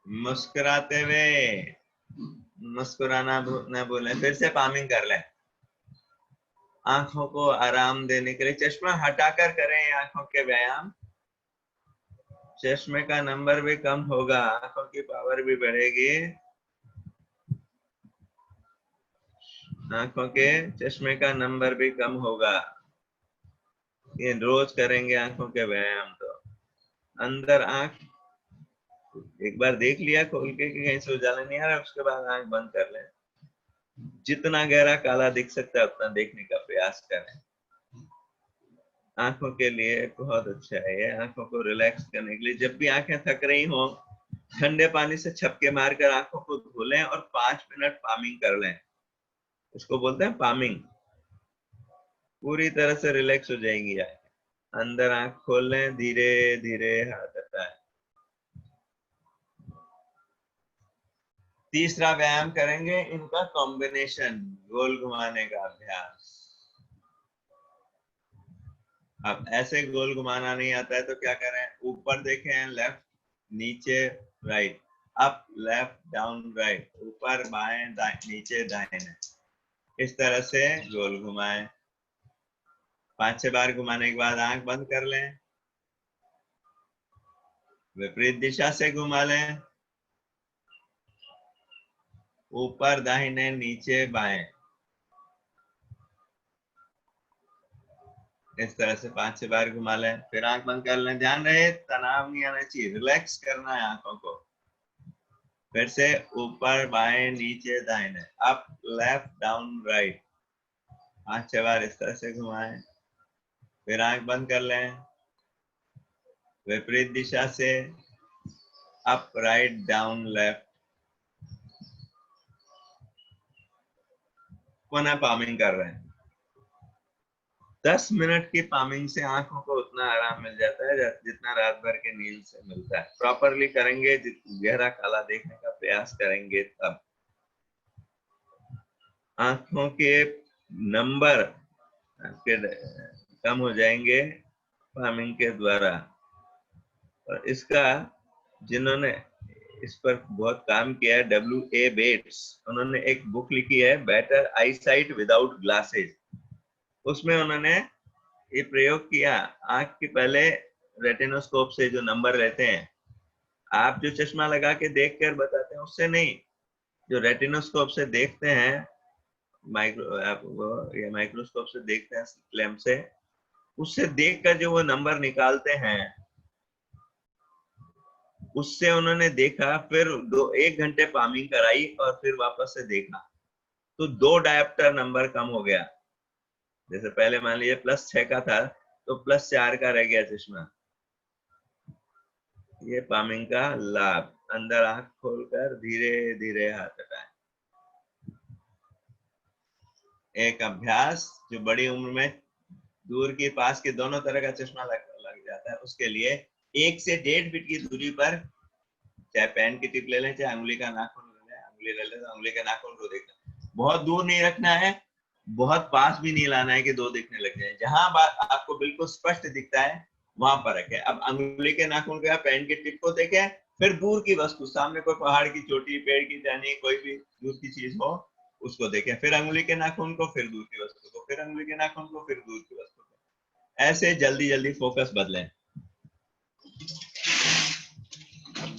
मुस्कुराते हुए, मुस्कुराना न भूलें। फिर से पामिंग कर लें। आंखों को आराम देने के लिए चश्मा हटाकर करें आंखों के व्यायाम। चश्मे का नंबर भी कम होगा, आंखों की पावर भी बढ़ेगी। आंखों के चश्मे का नंबर भी कम होगा। ये रोज करेंगे आंखों के व्यायाम। तो अंदर आंख एक बार देख लिया खोल के कि कहीं से उजाला नहीं आ रहा, उसके बाद आंख बंद कर लें। जितना गहरा काला दिख सकता है उतना देखने का प्रयास करें। आंखों के लिए बहुत अच्छा है ये, आंखों को रिलैक्स करने के लिए। जब भी आंखें थक रही हो, ठंडे पानी से छपके मारकर आंखों को धो लें और 5 मिनट पामिंग कर लें। इसको बोलते हैं पामिंग। पूरी तरह से रिलैक्स हो जाएंगी आंखें। अंदर आंख खोल लें, धीरे धीरे हाथ हटाएं। तीसरा व्यायाम करेंगे इनका कॉम्बिनेशन, गोल घुमाने का अभ्यास। अब ऐसे गोल घुमाना नहीं आता है तो क्या करें, ऊपर देखें, लेफ्ट, नीचे right, up left down right, ऊपर बाएं दाएं, नीचे दाएं, इस तरह से गोल घुमाएं। 5-6 बार घुमाने के बाद आंख बंद कर लें, विपरीत दिशा से घुमा लें, ऊपर दाहिने, नीचे बाएं, इस तरह से 5-6 बार घुमा लें। फिर आंख बंद कर लें। ध्यान रहे तनाव नहीं आना चाहिए, रिलैक्स करना है आंखों को। फिर से ऊपर बाएं, नीचे दाहिने, अप लेफ्ट डाउन राइट, 5-6 बार इस तरह से घुमाएं। फिर आंख बंद कर लें, विपरीत दिशा से अप राइट डाउन लेफ्ट, पुनः पामिंग कर रहे हैं। 10 मिनट की पामिंग से आंखों को उतना आराम मिल जाता है जितना रात भर के नींद से मिलता है। प्रॉपरली करेंगे, गहरा काला देखने का प्रयास करेंगे, तब आंखों के नंबर आपके कम हो जाएंगे पामिंग के द्वारा। और इसका जिन्होंने इस पर बहुत काम किया है, W.A. बेट्स, उन्होंने एक बुक लिखी है better I site without glasses. उसमें उन्होंने ये प्रयोग किया, आंख के पहले रेटिनोस्कोप से जो नंबर रहते हैं, आप जो चश्मा लगा के देख कर बताते हैं उससे नहीं, जो रेटिनोस्कोप से देखते हैं, या माइक्रोस्कोप से देखते हैं लैंप से, उससे देखकर जो वो नंबर निकालते हैं, उससे उन्होंने देखा, फिर 1 घंटे पामिंग कराई और फिर वापस से देखा, तो 2 डायोप्टर नंबर कम हो गया। जैसे पहले मान लीजिए +6 का था तो +4 का रह गया चश्मा। ये पामिंग का लाभ। अंदर आंख खोलकर धीरे धीरे हाथ हटाएं। एक अभ्यास जो बड़ी उम्र में दूर की पास के दोनों तरह का चश्मा लग जाता है, उसके लिए 1 से 1.5 फीट की दूरी पर, चाहे पेन की टिप ले लें, चाहे अंगुली का नाखून ले लें, अंगुली ले लें तो अंगुली के नाखून को देखना, बहुत दूर नहीं रखना है, बहुत पास भी नहीं लाना है कि 2 दिखने लग जाए। जहां बात आपको बिल्कुल स्पष्ट दिखता है वहां पर रखें। अब अंगुली के नाखून को या पेन की टिप को देखें, फिर दूर की वस्तु, सामने कोई पहाड़ की चोटी, पेड़ की टहनी, कोई भी दूर की चीज हो उसको देखें, फिर अंगुली के नाखून को, फिर दूर की वस्तु को, फिर अंगुली के नाखून को, फिर दूर की वस्तु को। ऐसे जल्दी जल्दी फोकस बदलें।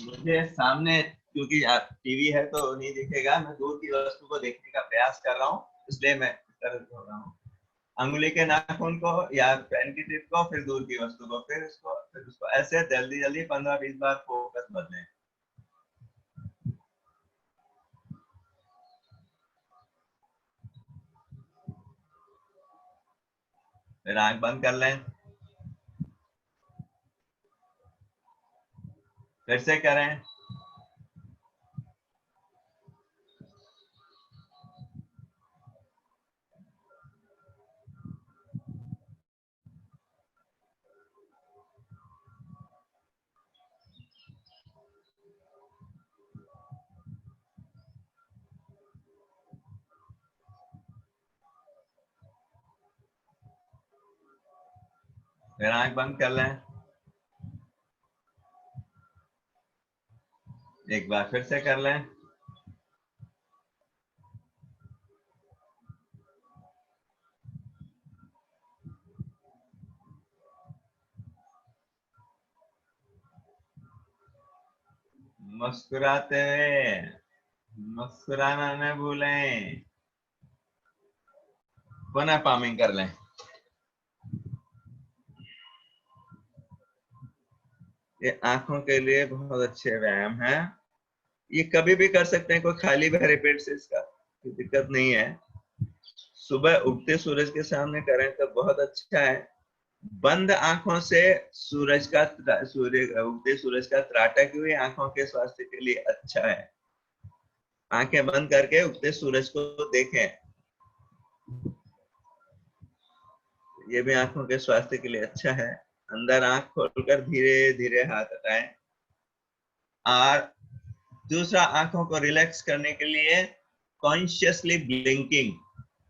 मुझे सामने, क्योंकि टीवी है तो नहीं दिखेगा, मैं दूर की वस्तु को देखने का प्रयास कर रहा हूँ, इसलिए मैं इस तरह से हो रहा हूँ। अंगुली के नाखून को या पेन की टिप को, फिर दूर की वस्तु को, फिर उसको ऐसे जल्दी जल्दी 15-20 बार फोकस बदलें। फिर आंख बंद कर लें, फिर से करें, फिर आंख बंद कर लें, एक बार फिर से कर लें, मुस्कुराते हुए, मुस्कुराना न भूलें। पुनः पामिंग कर लें। ये आंखों के लिए बहुत अच्छे व्यायाम है, ये कभी भी कर सकते हैं, कोई खाली बहरे पेट से इसका कोई दिक्कत नहीं है। सुबह उगते सूरज के सामने करें तो बहुत अच्छा है। बंद आंखों से उगते सूरज का त्राटक हुए आंखों के स्वास्थ्य के लिए अच्छा है। आंखें बंद करके उगते सूरज को देखें, ये भी आंखों के स्वास्थ्य के लिए अच्छा है। अंदर आंख खोलकर धीरे धीरे हाथ हटाएं। और दूसरा, आंखों को रिलैक्स करने के लिए कॉन्शियसली ब्लिंकिंग,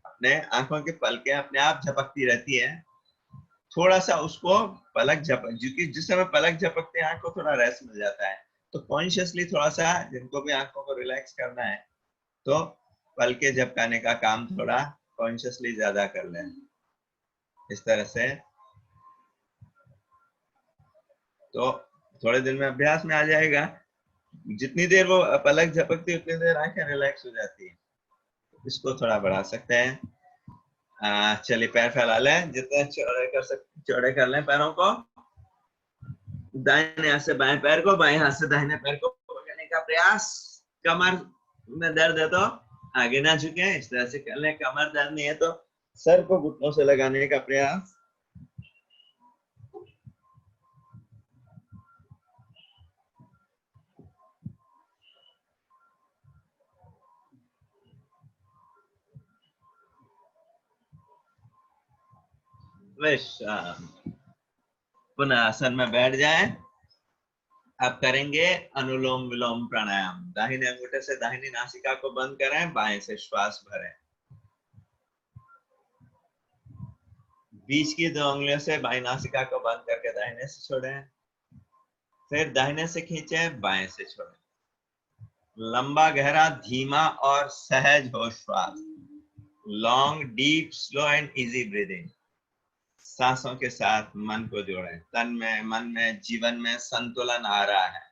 अपने आंखों की पलकें अपने आप झपकती रहती है, थोड़ा सा उसको पलक झपक, जिस समय पलक झपकते हैं आंख को थोड़ा रेस्ट मिल जाता है, तो कॉन्शियसली थोड़ा सा, जिनको भी आंखों को रिलैक्स करना है तो पलके झपकाने का काम थोड़ा कॉन्शियसली ज्यादा कर लें। इस तरह से तो थोड़े दिन में अभ्यास में आ जाएगा। जितनी देर वो पलक झपकती है उतनी देर आंखें रिलैक्स हो जाती है। इसको थोड़ा बढ़ा सकते हैं। चलिए पैर फैला लें, जितने चौड़े कर सकते चौड़े कर लें पैरों को। दाहिने हाथ से बाएं पैर को, बाएं हाथ से दाहिने पैर को पकड़ने का प्रयास। कमर में दर्द है तो आगे ना झुके, इस तरह से कर लें। कमर दर्द नहीं है तो सर को घुटनों से लगाने का प्रयास। विश्राम। पुनः आसन में बैठ जाएं। अब करेंगे अनुलोम विलोम प्राणायाम। दाहिने अंगूठे से दाहिनी नासिका को बंद करें, बाएं से श्वास भरें। बीच की 2 उंगलियों से बाईं नासिका को बंद करके दाहिने से छोड़ें। फिर दाहिने से खींचे, बाएं से छोड़ें। लंबा गहरा धीमा और सहज हो श्वास। Long deep slow and easy breathing. सांसों के साथ मन को जोड़ें। तन में मन में जीवन में संतुलन आ रहा है।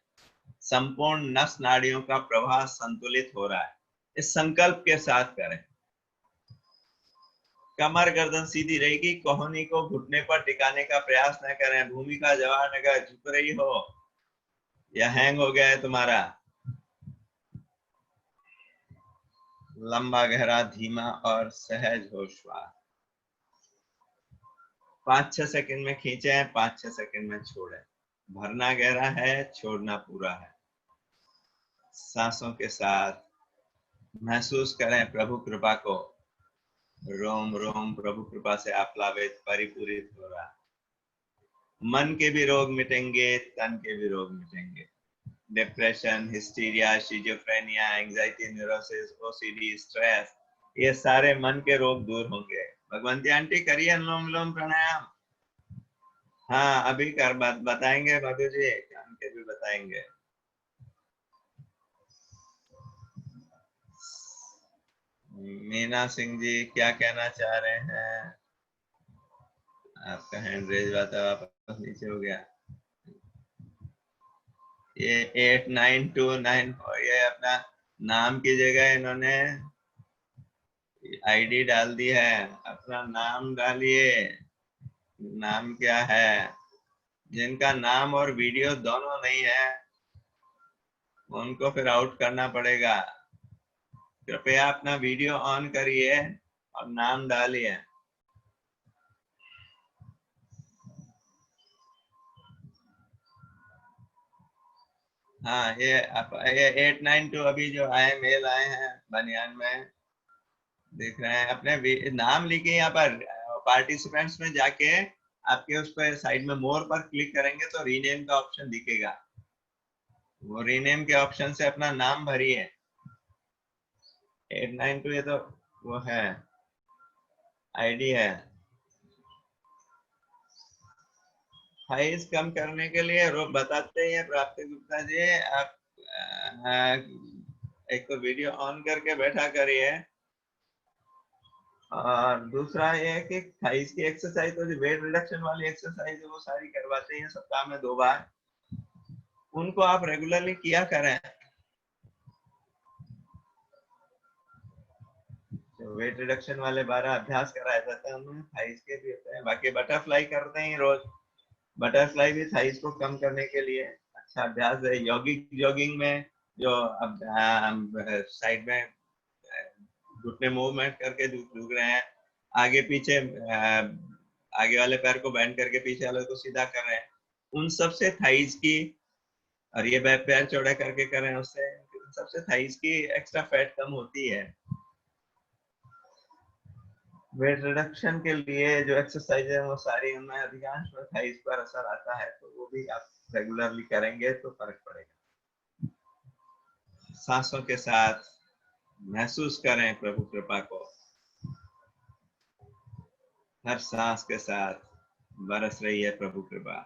संपूर्ण नस नाड़ियों का प्रवाह संतुलित हो रहा है। इस संकल्प के साथ करें। कमर गर्दन सीधी रहेगी। कोहनी को घुटने पर टिकाने का प्रयास न करें। भूमिका जवान अगर झुक रही हो या हैंग हो गया है तुम्हारा। लंबा गहरा धीमा और सहज हो श्वास। 5-6 सेकंड में खींचे, 5-6 सेकंड में छोड़ें। भरना गहरा है, छोड़ना पूरा है। सांसों के साथ महसूस करें प्रभु कृपा को। रोम रोम प्रभु कृपा से आप्लावित परिपूरित हो रहा। मन के भी रोग मिटेंगे, तन के भी रोग मिटेंगे। Depression, hysteria, schizophrenia, anxiety, neurosis, OCD, stress, ये सारे मन के रोग दूर होंगे। भगवंती आंटी करिए अनुलोम विलोम प्राणायाम। हाँ अभी कर बताएंगे मधु जी, कान के भी बताएंगे। मीना सिंह जी क्या कहना चाह रहे हैं? आपका हैंड रेज आता वापस नीचे हो गया। ये 8929 ये अपना नाम की जगह इन्होंने आईडी डाल दी है। अपना नाम डालिए। नाम क्या है? जिनका नाम और वीडियो दोनों नहीं है उनको फिर आउट करना पड़ेगा। कृपया अपना वीडियो ऑन करिए और नाम डालिए। हाँ ये 892 अभी जो आए मेल आए हैं बनियान में देख रहे हैं। अपने नाम लिखे यहाँ पर पार्टिसिपेंट्स में जाके आपके उस पर साइड में मोर पर क्लिक करेंगे तो रीनेम का ऑप्शन दिखेगा। वो रीनेम के ऑप्शन से अपना नाम भरिए। 892 ये तो वो है आईडी है। साइज कम करने के लिए बताते हैं प्राप्ति गुप्ता जी। आप एक तो वीडियो ऑन करके बैठा करिए और दूसरा ये है कि थाइस की एक्सरसाइज तो वेट रिडक्शन वाली एक्सरसाइज है वो सारी करवाते हैं सप्ताह में 2 बार। उनको आप रेगुलरली किया करें। तो वेट रिडक्शन वाले 12 अभ्यास कराए जाते हैं उनमें थाइस के भी होते हैं। बाकी बटरफ्लाई करते हैं रोज। बटरफ्लाई भी थाइस को कम करने के लिए अच्छा अभ्यास है। यौगिक जॉगिंग में जो अब साइड में घुटने मूवमेंट करके झुक रहे हैं, आगे पीछे आगे वाले पैर को बैंड करके पीछे वाले को सीधा कर रहे हैं, उन सबसे थाइस की, और ये पैर चौड़ा करके कर रहे हैं उससे सबसे थाइस की एक्स्ट्रा फैट कम होती है। वेट रिडक्शन के लिए जो एक्सरसाइज है वो सारी उनमें अधिकांश थाइस पर असर आता है, तो वो भी आप रेगुलरली करेंगे तो फर्क पड़ेगा। सांसों के साथ महसूस करें प्रभु कृपा को। हर सांस के साथ बरस रही है प्रभु कृपा।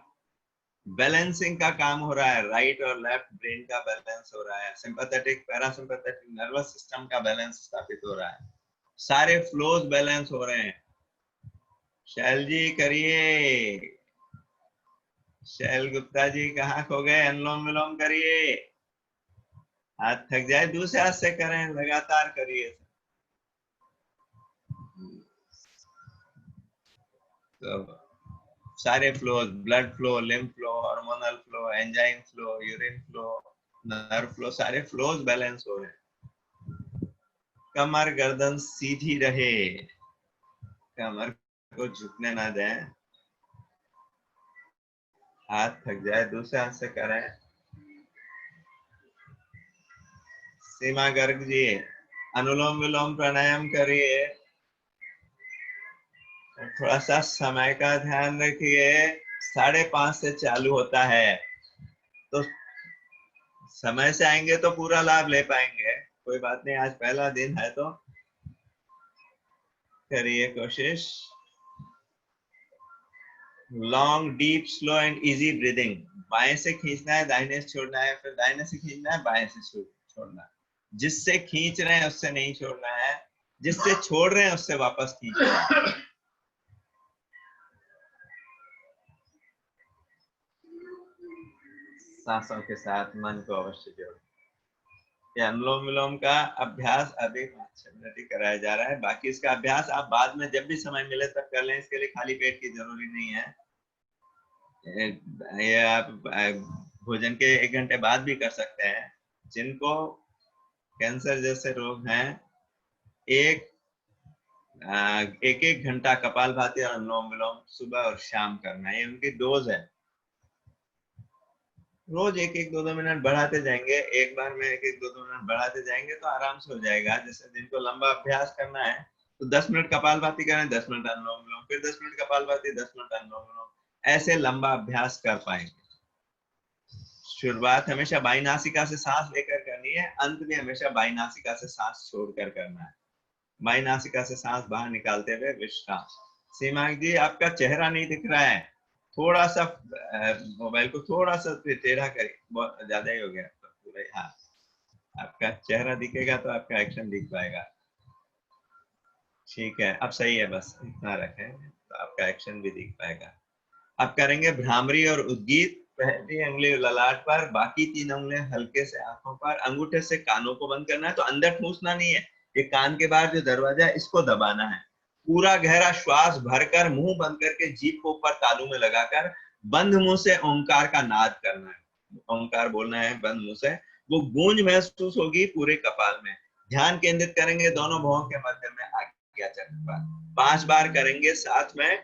बैलेंसिंग का काम हो रहा है। राइट और लेफ्ट ब्रेन का बैलेंस हो रहा है। सिंपैथेटिक पैरासिम्पैथेटिक नर्वस सिस्टम का बैलेंस स्थापित हो रहा है। सारे फ्लोज बैलेंस हो रहे हैं। शैल जी करिए। शैल गुप्ता जी कहाँ खो गए? अनुलोम विलोम करिए। हाथ थक जाए दूसरे हाथ से करें, लगातार करिए। तो सारे flow, blood flow, lymph flow, hormonal flow, enzyme flow, urine flow, nerve flow, सारे फ्लोज बैलेंस हो रहे हैं। कमर गर्दन सीधी रहे। कमर को झुकने ना दें। हाथ थक जाए दूसरे हाथ से करें। सीमा गर्ग जी अनुलोम विलोम प्राणायाम करिए। थोड़ा सा समय का ध्यान रखिए। 5:30 से चालू होता है, तो समय से आएंगे तो पूरा लाभ ले पाएंगे। कोई बात नहीं, आज पहला दिन है तो करिए कोशिश। Long deep slow and easy breathing. बाएं से खींचना है, दाहिने से छोड़ना है, फिर दाहिने से खींचना है, बाएं से छोड़ना है। जिससे खींच रहे हैं उससे नहीं छोड़ना है, जिससे छोड़ रहे हैं उससे वापस खींचना है। सांसों के साथ मन को अवश्य जोड़ो। ये अनुलोम विलोम का अभ्यास अभी 5 मिनट ही कराया जा रहा है। बाकी इसका अभ्यास आप बाद में जब भी समय मिले तब कर लें। इसके लिए खाली पेट की जरूरी नहीं है। ये आप भोजन के 1 घंटे बाद भी कर सकते हैं। जिनको कैंसर जैसे रोग हैं, एक एक घंटा कपालभाति और अनुलोम विलोम सुबह और शाम करना है। ये उनकी डोज है। रोज 1-1, 2-2 मिनट बढ़ाते जाएंगे। एक बार में 1-1, 2-2 मिनट बढ़ाते जाएंगे तो आराम से हो जाएगा। जैसे जिनको लंबा अभ्यास करना है तो 10 मिनट कपालभाति करें, 10 मिनट अनुलोम विलोम, फिर 10 मिनट कपालभाति, 10 मिनट अनुलोम विलोम, ऐसे लंबा अभ्यास कर पाएंगे। शुरुआत हमेशा बाई नासिका से सांस लेकर करनी है, अंत भी हमेशा बाई नासिका से सांस छोड़कर करना है। बाई नासिका से सांस बाहर निकालते हुए विश्राम। सीमा जी, आपका चेहरा नहीं दिख रहा है, थोड़ा सा मोबाइल को थोड़ा सा टेढ़ा करिए, बहुत ज्यादा ही हो गया तो पूरा। हाँ, आपका चेहरा दिखेगा तो आपका एक्शन दिख पाएगा। ठीक है, अब सही है, बस इतना रखें तो आपका एक्शन भी दिख पाएगा। अब करेंगे भ्रामरी और उद्गीत। पहली उंगली ललाट पर, बाकी 3 उंगलियां हल्के से आंखों पर। अंगूठे से कानों को बंद करना है, तो अंदर ठूसना नहीं है। ये कान के बाहर जो दरवाजा है इसको दबाना है। पूरा गहरा श्वास भरकर मुंह बंद करके जीभ को ऊपर तालू में लगाकर बंद मुंह से ओंकार का नाद करना है। ओंकार बोलना है बंद मुंह से। वो गूंज महसूस होगी पूरे कपाल में। ध्यान केंद्रित करेंगे दोनों भौहों के मध्य में आज्ञा चक्र पर। 5 बार करेंगे साथ में।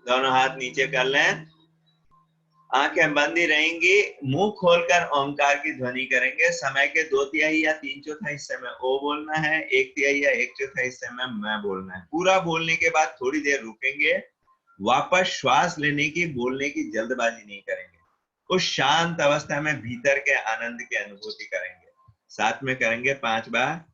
दोनों हाथ नीचे कर लें, आंखें बंद ही रहेंगी। मुंह खोलकर ओंकार की ध्वनि करेंगे। समय के 2/3 या 3/4 हिस्से में ओ बोलना है, 1/3 या 1/4 हिस्से में मैं बोलना है। पूरा बोलने के बाद थोड़ी देर रुकेंगे, वापस श्वास लेने की, बोलने की जल्दबाजी नहीं करेंगे। उस शांत अवस्था में भीतर के आनंद की अनुभूति करेंगे। साथ में करेंगे 5 बार।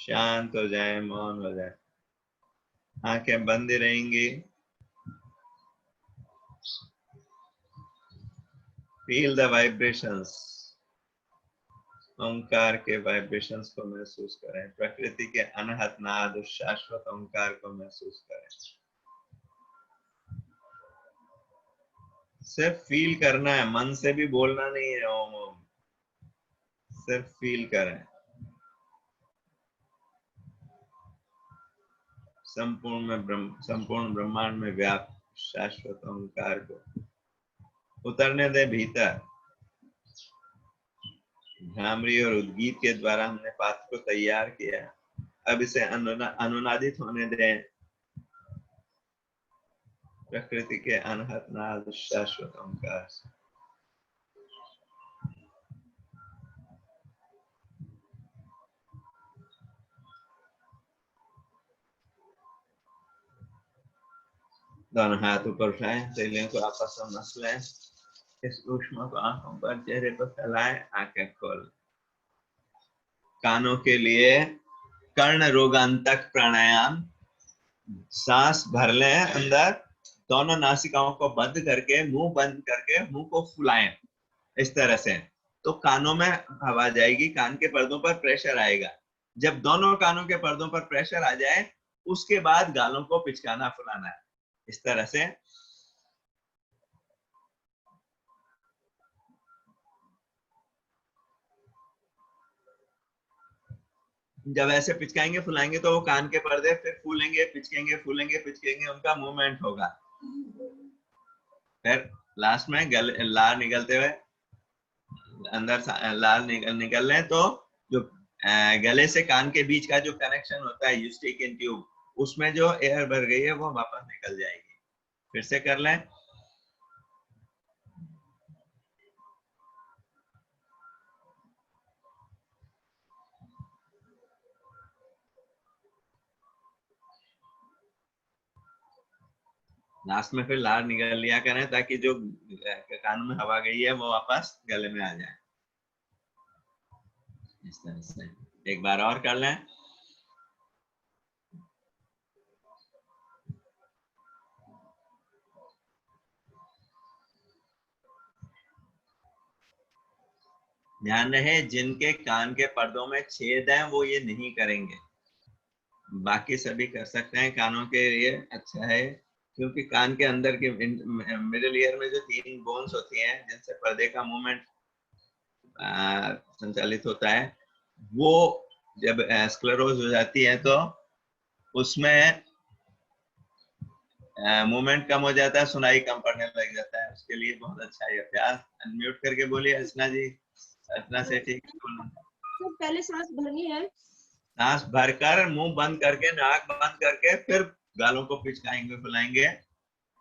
शांत हो जाए, मौन हो जाए, आंखें बंद ही रहेंगी। फील द वाइब्रेशंस, ओंकार के वाइब्रेशंस को महसूस करें, प्रकृति के अनहद नाद, उस शाश्वत ओंकार को महसूस करें। सिर्फ फील करना है, मन से भी बोलना नहीं है ओम ओम, सिर्फ फील करें। संपूर्ण ब्रह्मांड में व्याप्त शाश्वत ओंकार को उतरने दे भीतर। भ्रामरी और उद्गीत के द्वारा हमने पात्र को तैयार किया, अब इसे अनुनादित होने दें। प्रकृति के अनहद नाद, शाश्वत ओंकार से। दोनों हाथ ऊपर उठाएं, तैलियों को आपस में मस लें, इस ऊष्मा को आंखों पर, चेहरे पर फैलाएं, आंखें खोल। कानों के लिए कर्ण रोगांतक प्राणायाम। सांस भर लें अंदर, दोनों नासिकाओं को बंद करके, मुंह बंद करके मुंह को फुलाएं इस तरह से, तो कानों में हवा जाएगी, कान के पर्दों पर प्रेशर आएगा। जब दोनों कानों के पर्दों पर प्रेशर आ जाए, उसके बाद गालों को पिचकाना फुलाना है इस तरह से। जब ऐसे पिचकाएंगे फुलाएंगे तो वो कान के पर्दे फिर फूलेंगे, पिचकेंगे, फूलेंगे, पिचकेंगे, उनका मूवमेंट होगा। फिर लास्ट में लार निकलते हुए अंदर लार निकल लें, तो जो गले से कान के बीच का जो कनेक्शन होता है यूस्टेकियन ट्यूब, उसमें जो एयर भर गई है वो वापस निकल जाएगी। फिर से कर लें। लास्ट में फिर लार निकल लिया करें, ताकि जो कान में हवा गई है वो वापस गले में आ जाए इस तरह से। एक बार और कर लें। ध्यान रहे, जिनके कान के पर्दों में छेद है वो ये नहीं करेंगे, बाकी सभी कर सकते हैं। कानों के लिए अच्छा है, क्योंकि कान के अंदर के मिडिल ईयर में जो 3 बोन्स होती हैं जिनसे पर्दे का मूवमेंट संचालित होता है, वो जब स्क्लेरोज हो जाती है तो उसमें मूवमेंट कम हो जाता है, सुनाई कम पड़ने लग जाता है। उसके लिए बहुत अच्छा है अभ्यास। अनम्यूट करके बोलिए अर्चना जी, अर्चना से ठीक बोलना। तो पहले सांस भरनी है, सांस भरकर, मुंह बंद करके, नाक बंद करके, फिर गालों को पिचकाएंगे, फुलाएंगे,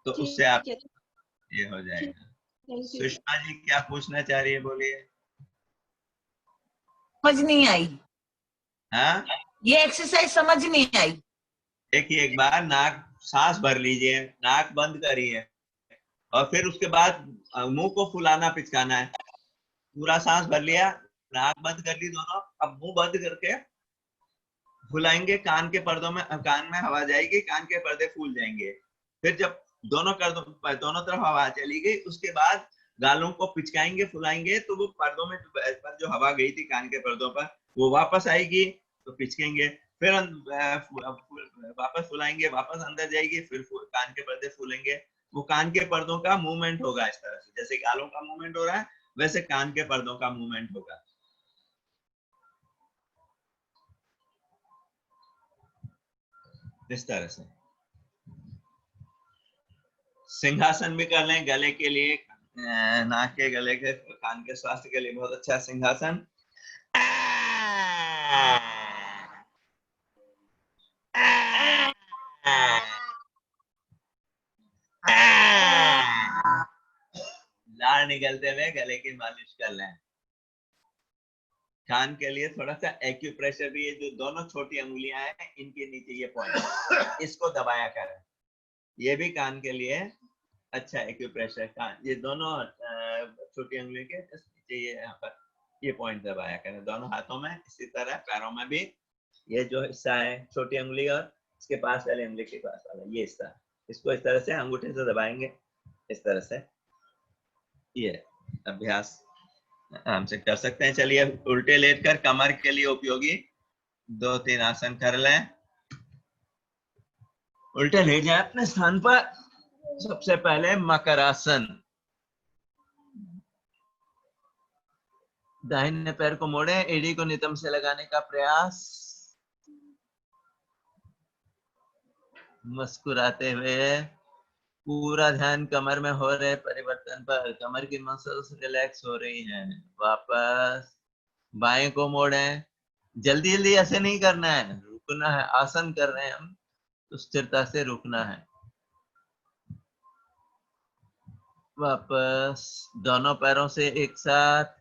तो उससे आप ठीक है, ये हो जाएगा। Thank you. सुषमा जी क्या पूछना चाह रही है, बोलिए। समझ नहीं आई, हाँ, ये एक्सरसाइज समझ नहीं आई। देखिए, एक बार नाक सांस भर लीजिए, नाक बंद करिए, और फिर उसके बाद मुंह को फुलाना, पिचकाना है। पूरा सांस भर लिया, नाक बंद कर ली दोनों, अब मुंह बंद करके फुलाएंगे, कान के पर्दों में, कान में हवा जाएगी, कान के पर्दे फूल जाएंगे। फिर जब दोनों तरफ हवा चली गई, उसके बाद गालों को पिचकाएंगे, फुलाएंगे, तो वो पर्दों में जो हवा गई थी कान के पर्दों पर, वो वापस आएगी, तो पिचकेंगे, फिर वापस फुलाएंगे, वापस अंदर जाएगी, फिर कान के पर्दे फूलेंगे। वो कान के पर्दों का मूवमेंट होगा इस तरह से, जैसे गालों का मूवमेंट हो रहा है वैसे कान के पर्दों का मूवमेंट होगा इस तरह से। सिंहासन भी कर लें गले के लिए, नाक के, गले के, कान के स्वास्थ्य के लिए बहुत अच्छा है सिंहासन। लार निकलते हुए गले की मालिश कर लें। कान के लिए थोड़ा सा एक्यूप्रेशर भी है, जो दोनों छोटी अंगुलियां हैं इनके नीचे ये पॉइंट, इसको दबाया करें, ये भी कान के लिए अच्छा एक्यूप्रेशर। कान, ये दोनों छोटी अंगुलियों के नीचे, ये यहाँ पर ये पॉइंट दबाया करें दोनों हाथों में, इसी तरह पैरों में भी ये जो हिस्सा है छोटी उंगली और इसके पास वाले उंगली के पास वाला ये हिस्सा, इसको इस तरह से अंगूठे से दबाएंगे, इस तरह से। ये अभ्यास हमसे कर सकते हैं। चलिए उल्टे लेटकर कमर के लिए उपयोगी 2-3 आसन कर लें। उल्टे लेट जाए अपने स्थान पर। सबसे पहले मकरासन। दाहिने पैर को मोड़े, एड़ी को नितंब से लगाने का प्रयास, मुस्कुराते हुए। पूरा ध्यान कमर में हो रहे परिवर्तन पर। कमर की मसल्स रिलैक्स हो रही हैं। वापस बाएं को मोड़ें। जल्दी जल्दी ऐसे नहीं करना है, रुकना है। आसन कर रहे हैं हम तो स्थिरता से रुकना है। वापस दोनों पैरों से एक साथ।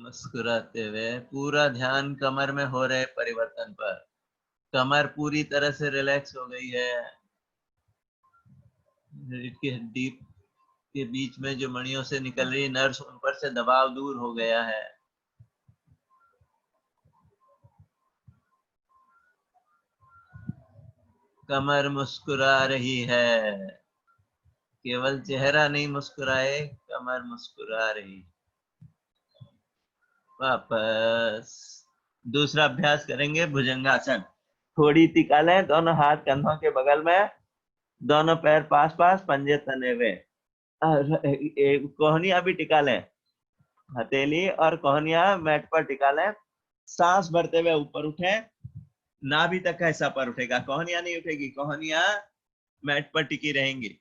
मुस्कुराते हुए। पूरा ध्यान कमर में हो रहे परिवर्तन पर। कमर पूरी तरह से रिलैक्स हो गई है। रीढ़ की हड्डी के बीच में जो मणियों से निकल रही नर्व्स, उन पर से दबाव दूर हो गया है। कमर मुस्कुरा रही है। केवल चेहरा नहीं मुस्कुराए, कमर मुस्कुरा रही। वापस दूसरा अभ्यास करेंगे भुजंगासन। थोड़ी टिका लें, दोनों हाथ कंधों के बगल में, दोनों पैर पास पास, पंजे तने हुए। कोहनिया भी टिका लें। हथेली और कोहनिया मैट पर टिका लें। सांस भरते हुए ऊपर उठे। नाभि तक का हिस्सा पर उठेगा, कोहनिया नहीं उठेगी। कोहनिया मैट पर टिकी रहेंगी।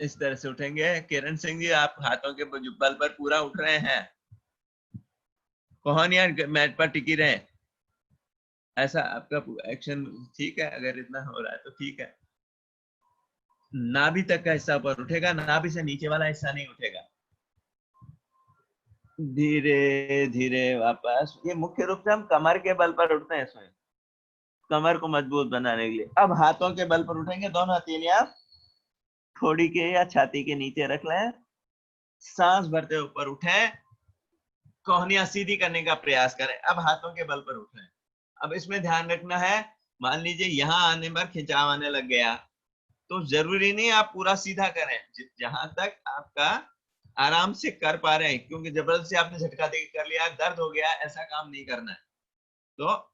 इस तरह से उठेंगे। किरण सिंह जी, आप हाथों के बल पर पूरा उठ रहे हैं। कोहनिया मैट पर टिकी रहे। ऐसा आपका एक्शन ठीक है। अगर इतना हो रहा है तो ठीक है। नाभि तक का हिस्सा ऊपर उठेगा, नाभि से नीचे वाला हिस्सा नहीं उठेगा। धीरे धीरे वापस। ये मुख्य रूप से हम कमर के बल पर उठते हैं स्वयं, कमर को मजबूत बनाने के लिए। अब हाथों के बल पर उठेंगे। दोनों हथेलियां ठोड़ी के या छाती के नीचे रख लें। सांस भरते ऊपर उठें। कोहनियां सीधी करने का प्रयास करें। अब हाथों के बल पर उठें। अब इसमें ध्यान रखना है, मान लीजिए यहां आने पर खिंचाव आने लग गया तो जरूरी नहीं आप पूरा सीधा करें। जहां तक आपका आराम से कर पा रहे हैं, क्योंकि जबरदस्ती आपने झटका दे कर लिया, दर्द हो गया, ऐसा काम नहीं करना है। तो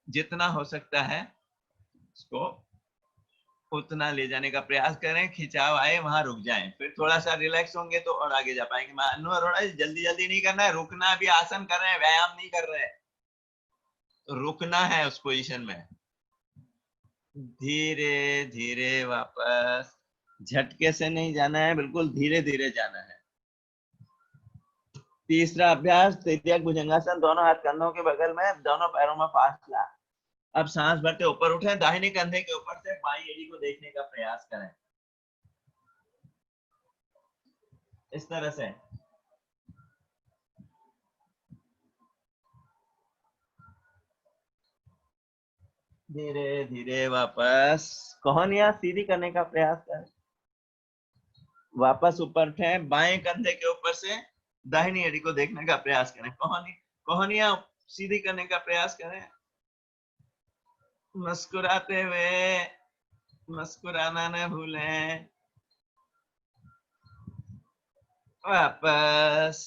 जितना हो सकता है उसको उतना ले जाने का प्रयास करें। खिंचाव आए वहां रुक जाएं, फिर थोड़ा सा रिलैक्स होंगे तो और आगे जा पाएंगे। मानो अरोड़ा, जल्दी जल्दी नहीं करना है, रुकना भी। आसन कर रहे हैं, व्यायाम नहीं कर रहे हैं, तो रुकना है उस पोजीशन में। धीरे धीरे वापस। झटके से नहीं जाना है, बिल्कुल धीरे धीरे जाना है। तीसरा अभ्यास तृतीयक भुजंगासन। दोनों हाथ कंधों के बगल में, दोनों पैरों में फासला। अब सांस भरते ऊपर उठें। दाहिने कंधे के ऊपर से बाईं एड़ी को देखने का प्रयास करें, इस तरह से। धीरे धीरे वापस। कोहनियां सीधी करने का प्रयास करें। वापस ऊपर उठें। बाएं कंधे के ऊपर से दाहिनी एड़ी को देखने का प्रयास करें। कोहनियां सीधी करने का प्रयास करें। मुस्कुराते हुए। मुस्कुराना न भूलें। वापस।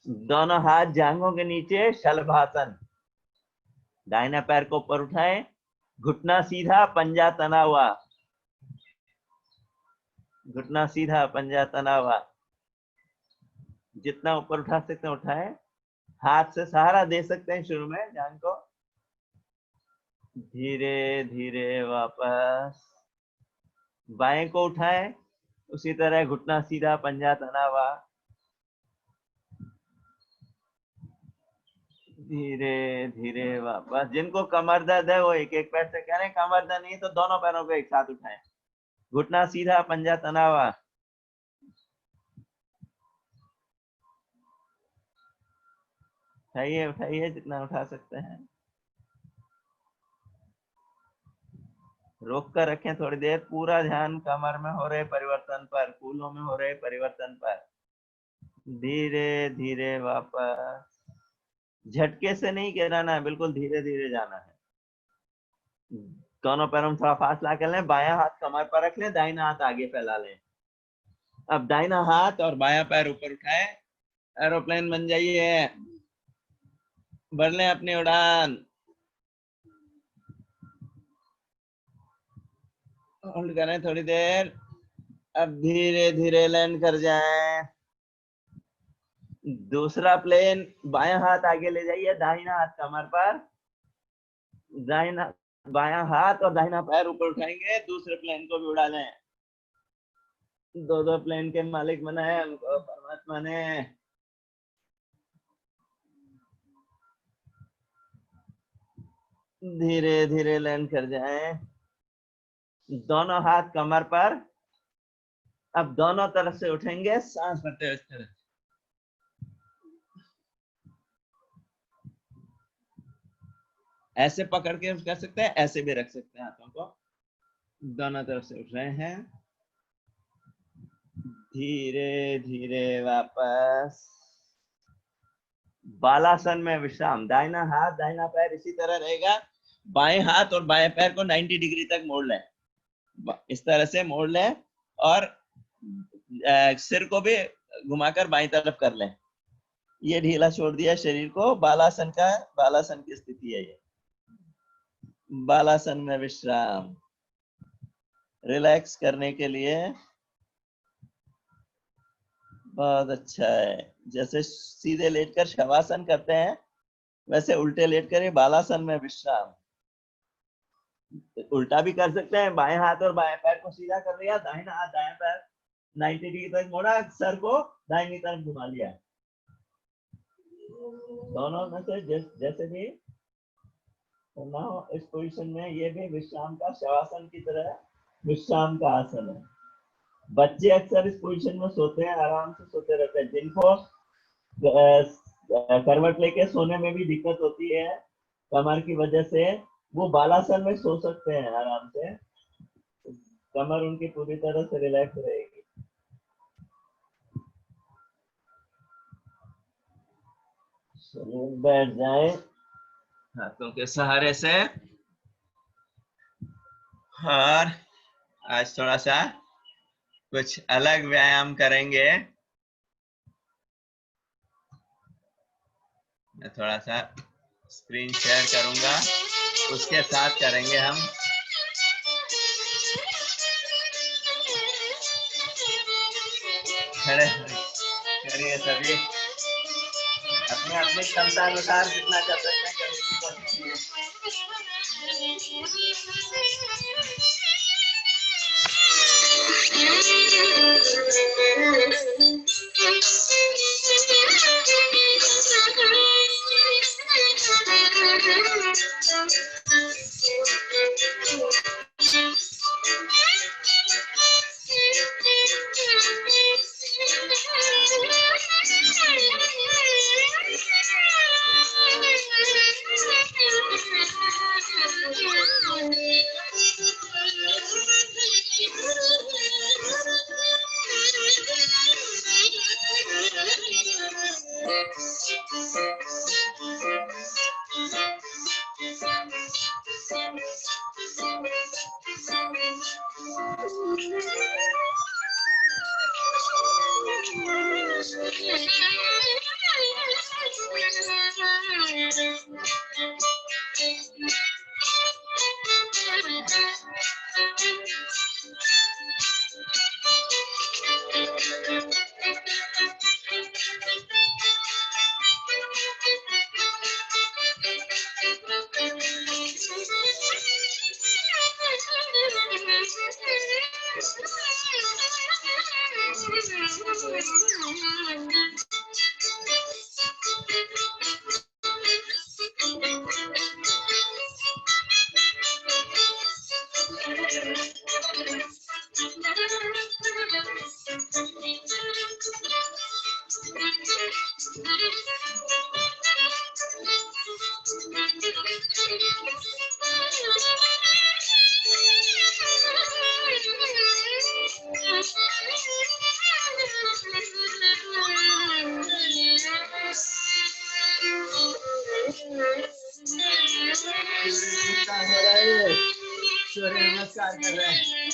दोनों हाथ जांघों के नीचे, शलभासन। दाहिना पैर को ऊपर उठाएं, घुटना सीधा, पंजा तना हुआ। घुटना सीधा, पंजा तना हुआ। जितना ऊपर उठा सकते हैं उठाएं। हाथ से सहारा दे सकते हैं शुरू में जांघ को। धीरे धीरे वापस। बाएं को उठाएं, उसी तरह घुटना सीधा, पंजा तना हुआ। धीरे धीरे वापस। जिनको कमर दर्द है वो एक एक पैर से करें, कमर दर्द नहीं तो दोनों पैरों को एक साथ उठाएं। घुटना सीधा, पंजा तना हुआ। उठाइए उठाइए जितना उठा सकते हैं। रोक कर रखें थोड़ी देर, पूरा ध्यान कमर में हो रहे परिवर्तन पर, कूलों में हो रहे परिवर्तन पर। धीरे धीरे वापस, झटके से नहीं गिराना है, बिल्कुल धीरे धीरे जाना है। दोनों पैरों में थोड़ा फासला कर लें, बायां हाथ कमर पर रख लें, दाहिना हाथ आगे फैला लें। अब दाहिना हाथ और बायां पैर ऊपर उठाएं, एरोप्लेन बन जाइए, भर लें अपनी उड़ान। होल्ड करें थोड़ी देर। अब धीरे धीरे लैंड कर जाएं। दूसरा प्लेन, बायां हाथ आगे ले जाइए, दाहिना हाथ कमर पर, दाहिना बायां हाथ और दाहिना पैर ऊपर उठाएंगे, दूसरे प्लेन को भी उड़ा लें। दो प्लेन के मालिक बनाए हमको परमात्मा ने। धीरे धीरे लैंड कर जाएं। दोनों हाथ कमर पर। अब दोनों तरफ से उठेंगे, सांस भरते हुए इस तरह। ऐसे पकड़ के कर सकते हैं, ऐसे भी रख सकते हैं हाथों को। दोनों तरफ से उठ रहे हैं, धीरे धीरे वापस बालासन में विश्राम। दाहिना हाथ दाहिना पैर इसी तरह रहेगा, बाएं हाथ और बाएं पैर को 90 डिग्री तक मोड़ लें, इस तरह से मोड़ लें, और सिर को भी घुमाकर बाईं तरफ कर लें। ये ढीला छोड़ दिया शरीर को, बालासन की स्थिति है ये। बालासन में विश्राम, रिलैक्स करने के लिए बहुत अच्छा है। जैसे सीधे लेटकर शवासन करते हैं, वैसे उल्टे लेटकर ये बालासन में विश्राम। उल्टा भी कर सकते हैं, बाएं हाथ और बाएं पैर को सीधा कर लिया, दाहिना हाथ दाएं पैर 90 डिग्री तक मोड़ा, सर को दाहिनी तरफ घुमा लिया। दोनों में से जैसे भी करना हो इस पोजीशन में, ये भी विश्राम का, शवासन की तरह विश्राम का आसन है। बच्चे अक्सर इस पोजीशन में सोते हैं, आराम से सोते रहते हैं। जिनको करवट लेके सोने में भी दिक्कत होती है कमर की वजह से, वो बालासन में सो सकते हैं आराम से, कमर उनकी पूरी तरह से रिलैक्स रहेगी। बैठ जाए हाथों के सहारे से, और आज थोड़ा सा कुछ अलग व्यायाम करेंगे। मैं थोड़ा सा स्क्रीन शेयर करूंगा, उसके साथ करेंगे हम। खड़े करिए सभी, अपने अपने क्षमता अनुसार जितना कर सकते हैं करने की कोशिश कीजिए। नमस्कार हो रहा है, सूर्य नमस्कार कर रहे हैं।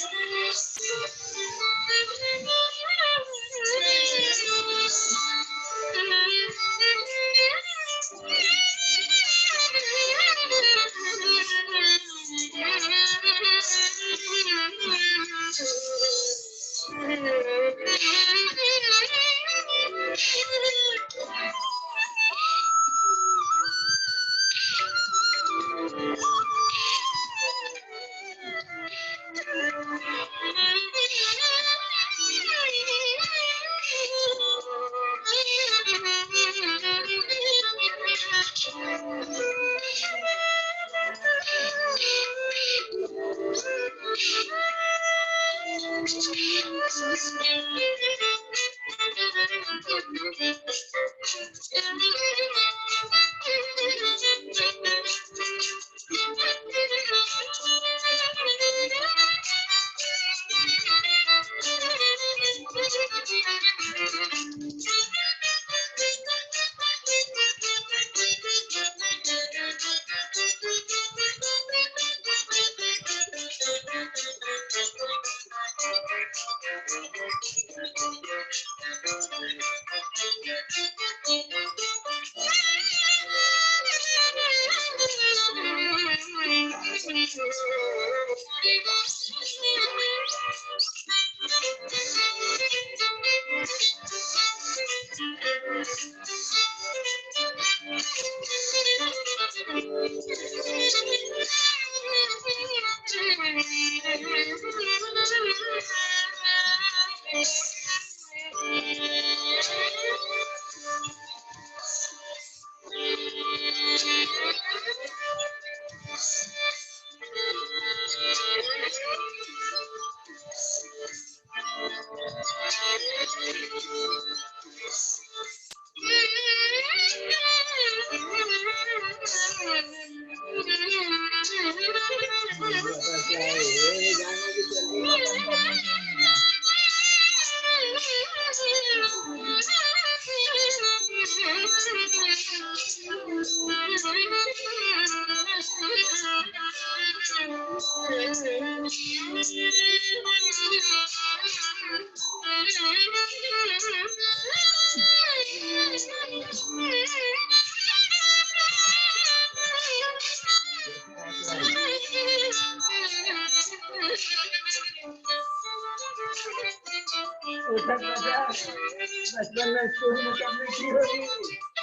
बचपन में स्कूल में करने की होगी,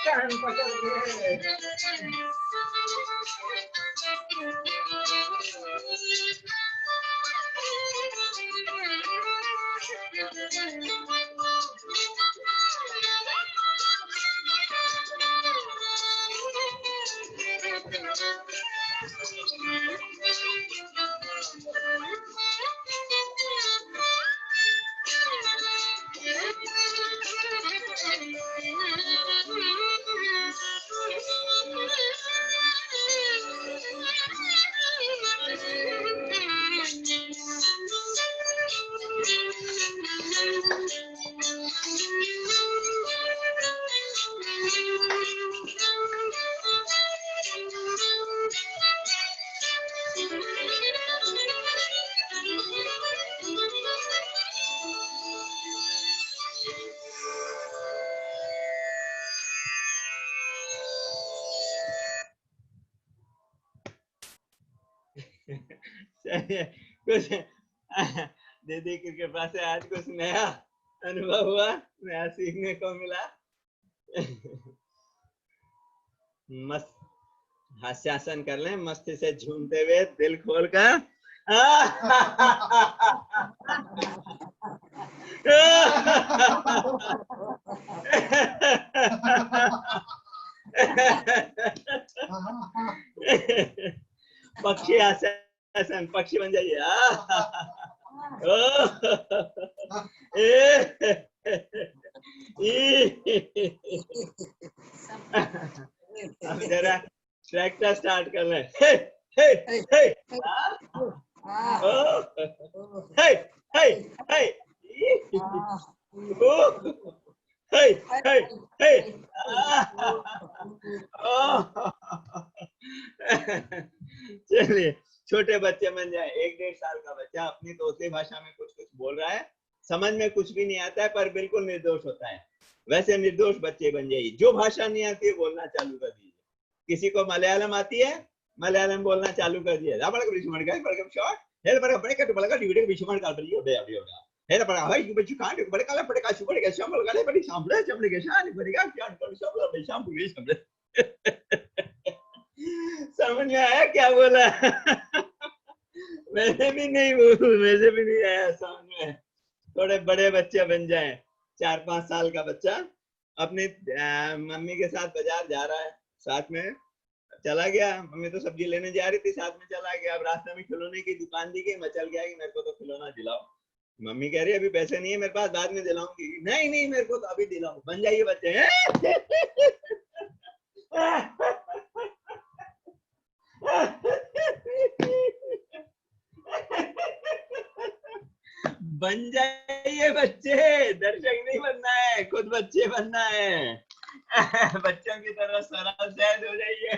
कान पकड़ के। कुछ दीदी की कृपा से आज कुछ नया अनुभव हुआ, नया सीखने को मिला। मस्त हास्यासन कर लें, मस्ती से झूमते हुए, दिल खोलकर। पक्षी हास्यासन, पक्षी बन जाइए। अब जरा ट्रैक्टर स्टार्ट कर लें। हे हे हे हे हे हे हे हे हे चलिए, छोटे बच्चे बन जाए। 1-1.5 साल का बच्चा अपनी तोतली भाषा में कुछ कुछ बोल रहा है, समझ में कुछ भी नहीं आता है, पर बिल्कुल निर्दोष होता है। वैसे निर्दोष बच्चे बन जाइए। जो भाषा नहीं आती है बोलना चालू कर दीजिए। किसी को मलयालम आती है, मलयालम बोलना चालू कर दिया। समझ में आया क्या बोला? मैंने भी नहीं बोलू, मुझे भी नहीं आया समझ में। थोड़े बड़े बच्चे बन जाएं। 4-5 साल का बच्चा अपनी मम्मी के साथ बाजार जा रहा है, साथ में चला गया। मम्मी तो सब्जी लेने जा रही थी, साथ में चला गया। अब रास्ते में खिलौने की दुकान दिखी, मैं चल गया कि मेरे को तो खिलौना दिलाओ। मम्मी कह रही है अभी पैसे नहीं है मेरे पास, बाद में दिलाऊंगी। नहीं नहीं मेरे को तो अभी दिलाओ। बन जाइए बच्चे। बन जाइए बच्चे, दर्शक नहीं बनना है, खुद बच्चे बनना है। बच्चों की तरह सरल सहज हो जाइए।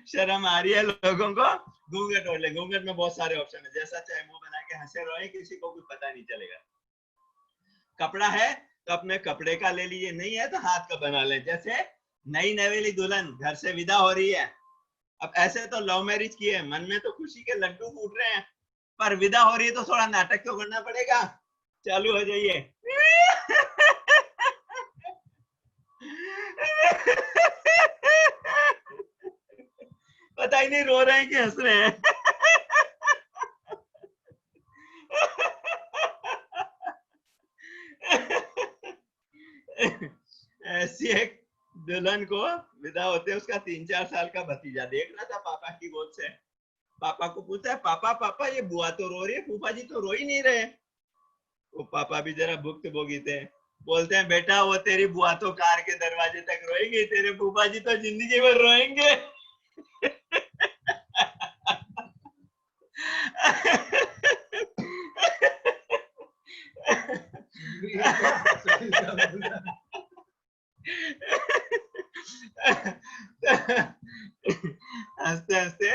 शर्म आ रही है लोगों को? घूंघट ओढ़ ले। घूंघट में बहुत सारे ऑप्शन है, जैसा चाहे मुंह बना के हंसे रोए, किसी को कुछ पता नहीं चलेगा। कपड़ा है तो अपने कपड़े का ले लीजिए, नहीं है तो हाथ का बना ले। जैसे नई नवेली दुल्हन घर से विदा हो रही है, अब ऐसे तो लव मैरिज की है, मन में तो खुशी के लड्डू फूट रहे हैं, पर विदा हो रही है तो थोड़ा नाटक तो करना पड़ेगा। चालू हो जाइए। पता ही नहीं रो रहे हैं कि हंस रहे हैं। ऐसी एक दुल्हन को विदा होते उसका 3-4 साल का भतीजा देख रहा था पापा की गोद से। पापा को पूछता है, पापा पापा ये बुआ तो रो रही है, फूफा जी तो रो ही नहीं रहे। वो पापा भी जरा भुक्तभोगी थे, बोलते हैं बेटा वो तेरी बुआ तो कार के दरवाजे तक रोएगी, तेरे फूफा जी तो जिंदगी भर रोएंगे। हंसते हंसते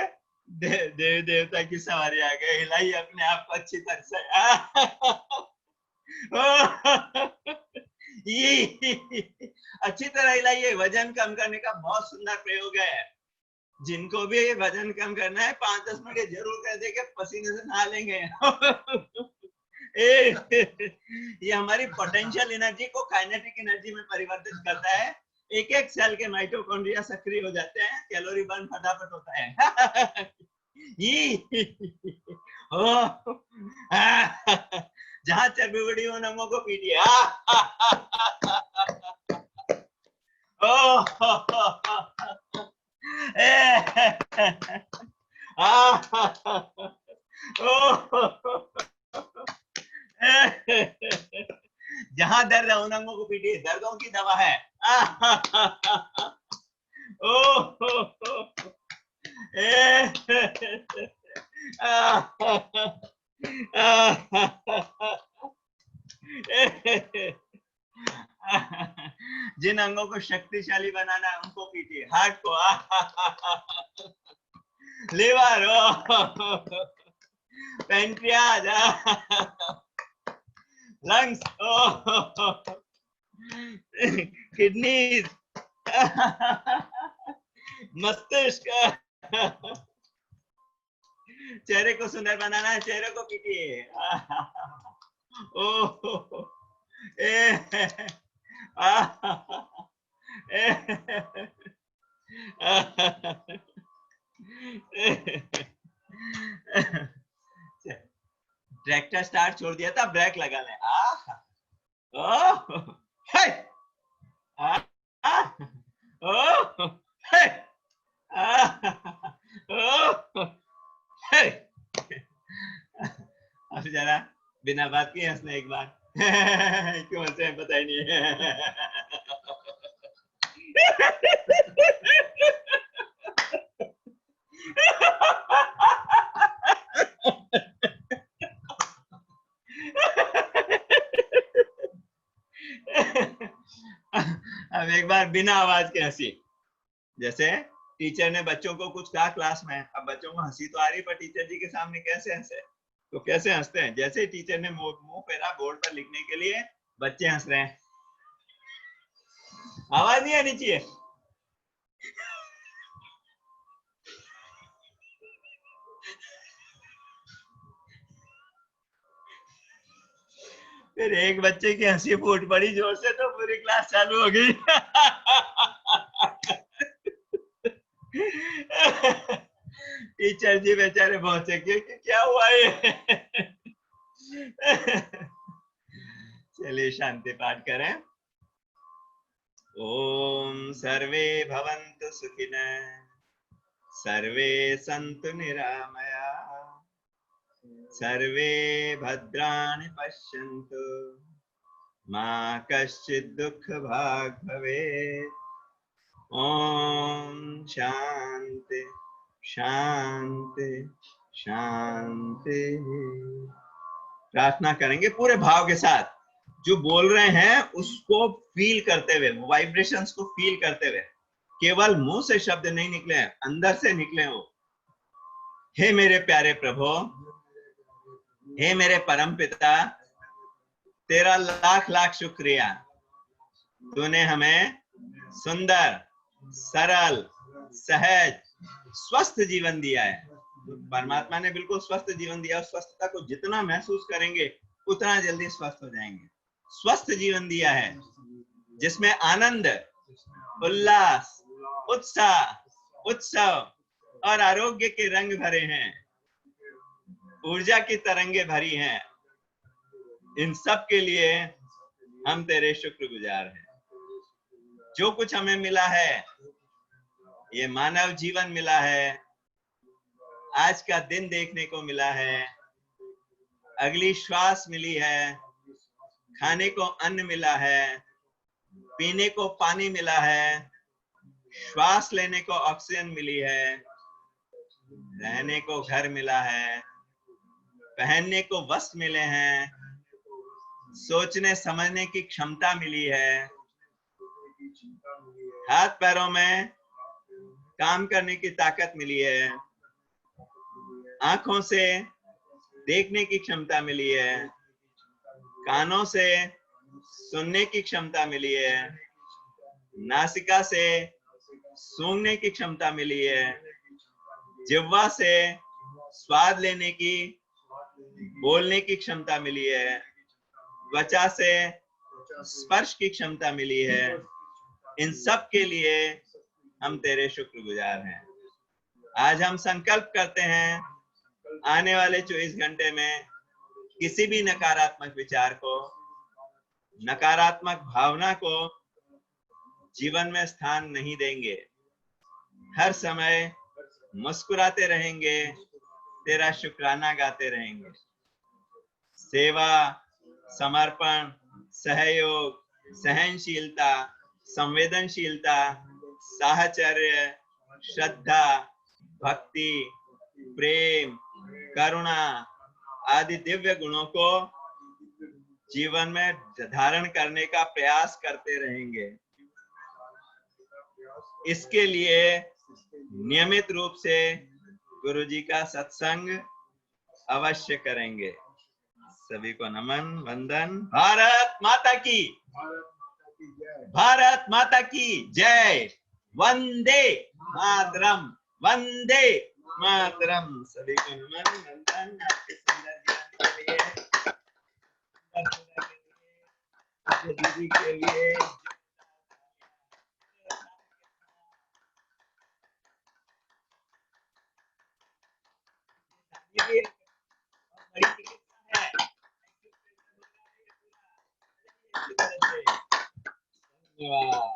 देवी देवता की सवारी आ गई। हिलाई अपने आप को अच्छी तरह से। अच्छी तरह हिलाइए। वजन कम करने का बहुत सुंदर प्रयोग है। जिनको भी वजन कम करना है 5-10 मिनट जरूर कर देंगे, पसीने से नहा लेंगे। ये हमारी पोटेंशियल एनर्जी को काइनेटिक एनर्जी में परिवर्तित करता है। एक एक सेल के माइटोकॉन्ड्रिया सक्रिय हो जाते हैं, कैलोरी बर्न फटाफट होता है। जहां चर्बी बढ़ी हो नमों को पीटिए। जहां दर्द है उन अंगों को पीटिए, दर्दों की दवा है। जिन अंगों को शक्तिशाली बनाना है उनको पीटिए, हार्ट को, लिवर, पेंक्रियाज, लंग्स, किडनीज, मस्तिष्क। चेहरे को सुंदर बनाना है, चेहरे को पीटिए। ट्रैक्टर स्टार्ट छोड़ दिया था, ब्रेक लगा ले। अब जरा बिना बात के हंसना एक बार। क्यों हंसे पता ही नहीं है। अब एक बार बिना आवाज के हंसी। जैसे टीचर ने बच्चों को कुछ कहा क्लास में, अब बच्चों को हंसी तो आ रही, पर टीचर जी के सामने कैसे हंसे? तो कैसे हंसते हैं? जैसे टीचर ने मुंह फेरा बोर्ड पर लिखने के लिए, बच्चे हंस रहे हैं। आवाज नहीं आनी चाहिए। फिर एक बच्चे की हंसी फूट पड़ी जोर से, तो पूरी क्लास चालू हो गई। टीचर जी बेचारे पहुंचे कि क्या हुआ ये। चलिए शांति पाठ करें। ओम सर्वे भवन्तु सुखिनः, सर्वे सन्तु निरामया, सर्वे भद्राणि पश्यन्तु, मा कश्चित् दुःखभाग् भवेत्। ओम शांति शांति शांति। प्रार्थना करेंगे पूरे भाव के साथ। जो बोल रहे हैं उसको फील करते हुए, वाइब्रेशंस को फील करते हुए। केवल मुंह से शब्द नहीं निकले, अंदर से निकले हो। हे मेरे प्यारे प्रभु, हे मेरे परम पिता, तेरा लाख लाख शुक्रिया। तूने हमें सुंदर, सरल, सहज, स्वस्थ जीवन दिया है। परमात्मा ने बिल्कुल स्वस्थ जीवन दिया। स्वस्थता को जितना महसूस करेंगे उतना जल्दी स्वस्थ हो जाएंगे। स्वस्थ जीवन दिया है जिसमें आनंद, उल्लास, उत्साह, उत्सव और आरोग्य के रंग भरे हैं। ऊर्जा की तरंगे भरी हैं। इन सब के लिए हम तेरे शुक्रगुजार हैं। जो कुछ हमें मिला है, ये मानव जीवन मिला है, आज का दिन देखने को मिला है, अगली श्वास मिली है, खाने को अन्न मिला है, पीने को पानी मिला है, श्वास लेने को ऑक्सीजन मिली है, रहने को घर मिला है, पहनने को वस्त्र मिले हैं, सोचने समझने की क्षमता मिली है, हाथ पैरों में काम करने की ताकत मिली है, आंखों से देखने की क्षमता मिली है, कानों से सुनने की क्षमता मिली है, नासिका से सूंघने की क्षमता मिली है, जिह्वा से स्वाद लेने की, बोलने की क्षमता मिली है, त्वचा से स्पर्श की क्षमता मिली है। इन सब के लिए हम तेरे शुक्रगुजार हैं। आज हम संकल्प करते हैं आने वाले 24 घंटे में किसी भी नकारात्मक विचार को, नकारात्मक भावना को जीवन में स्थान नहीं देंगे। हर समय मुस्कुराते रहेंगे, तेरा शुक्राना गाते रहेंगे। सेवा, समर्पण, सहयोग, सहनशीलता, संवेदनशीलता, साहचर्य, श्रद्धा, भक्ति, प्रेम, करुणा आदि दिव्य गुणों को जीवन में धारण करने का प्रयास करते रहेंगे। इसके लिए नियमित रूप से गुरुजी का सत्संग अवश्य करेंगे। सभी को नमन, वंदन। भारत माता की, भारत माता की जय। वंदे मातरम, वंदे मातरम। सभी को नमन, वंदन। आपके सुंदर जीवन के लिए, दीदी के लिए बड़ी चिकित्सा है। धन्यवाद।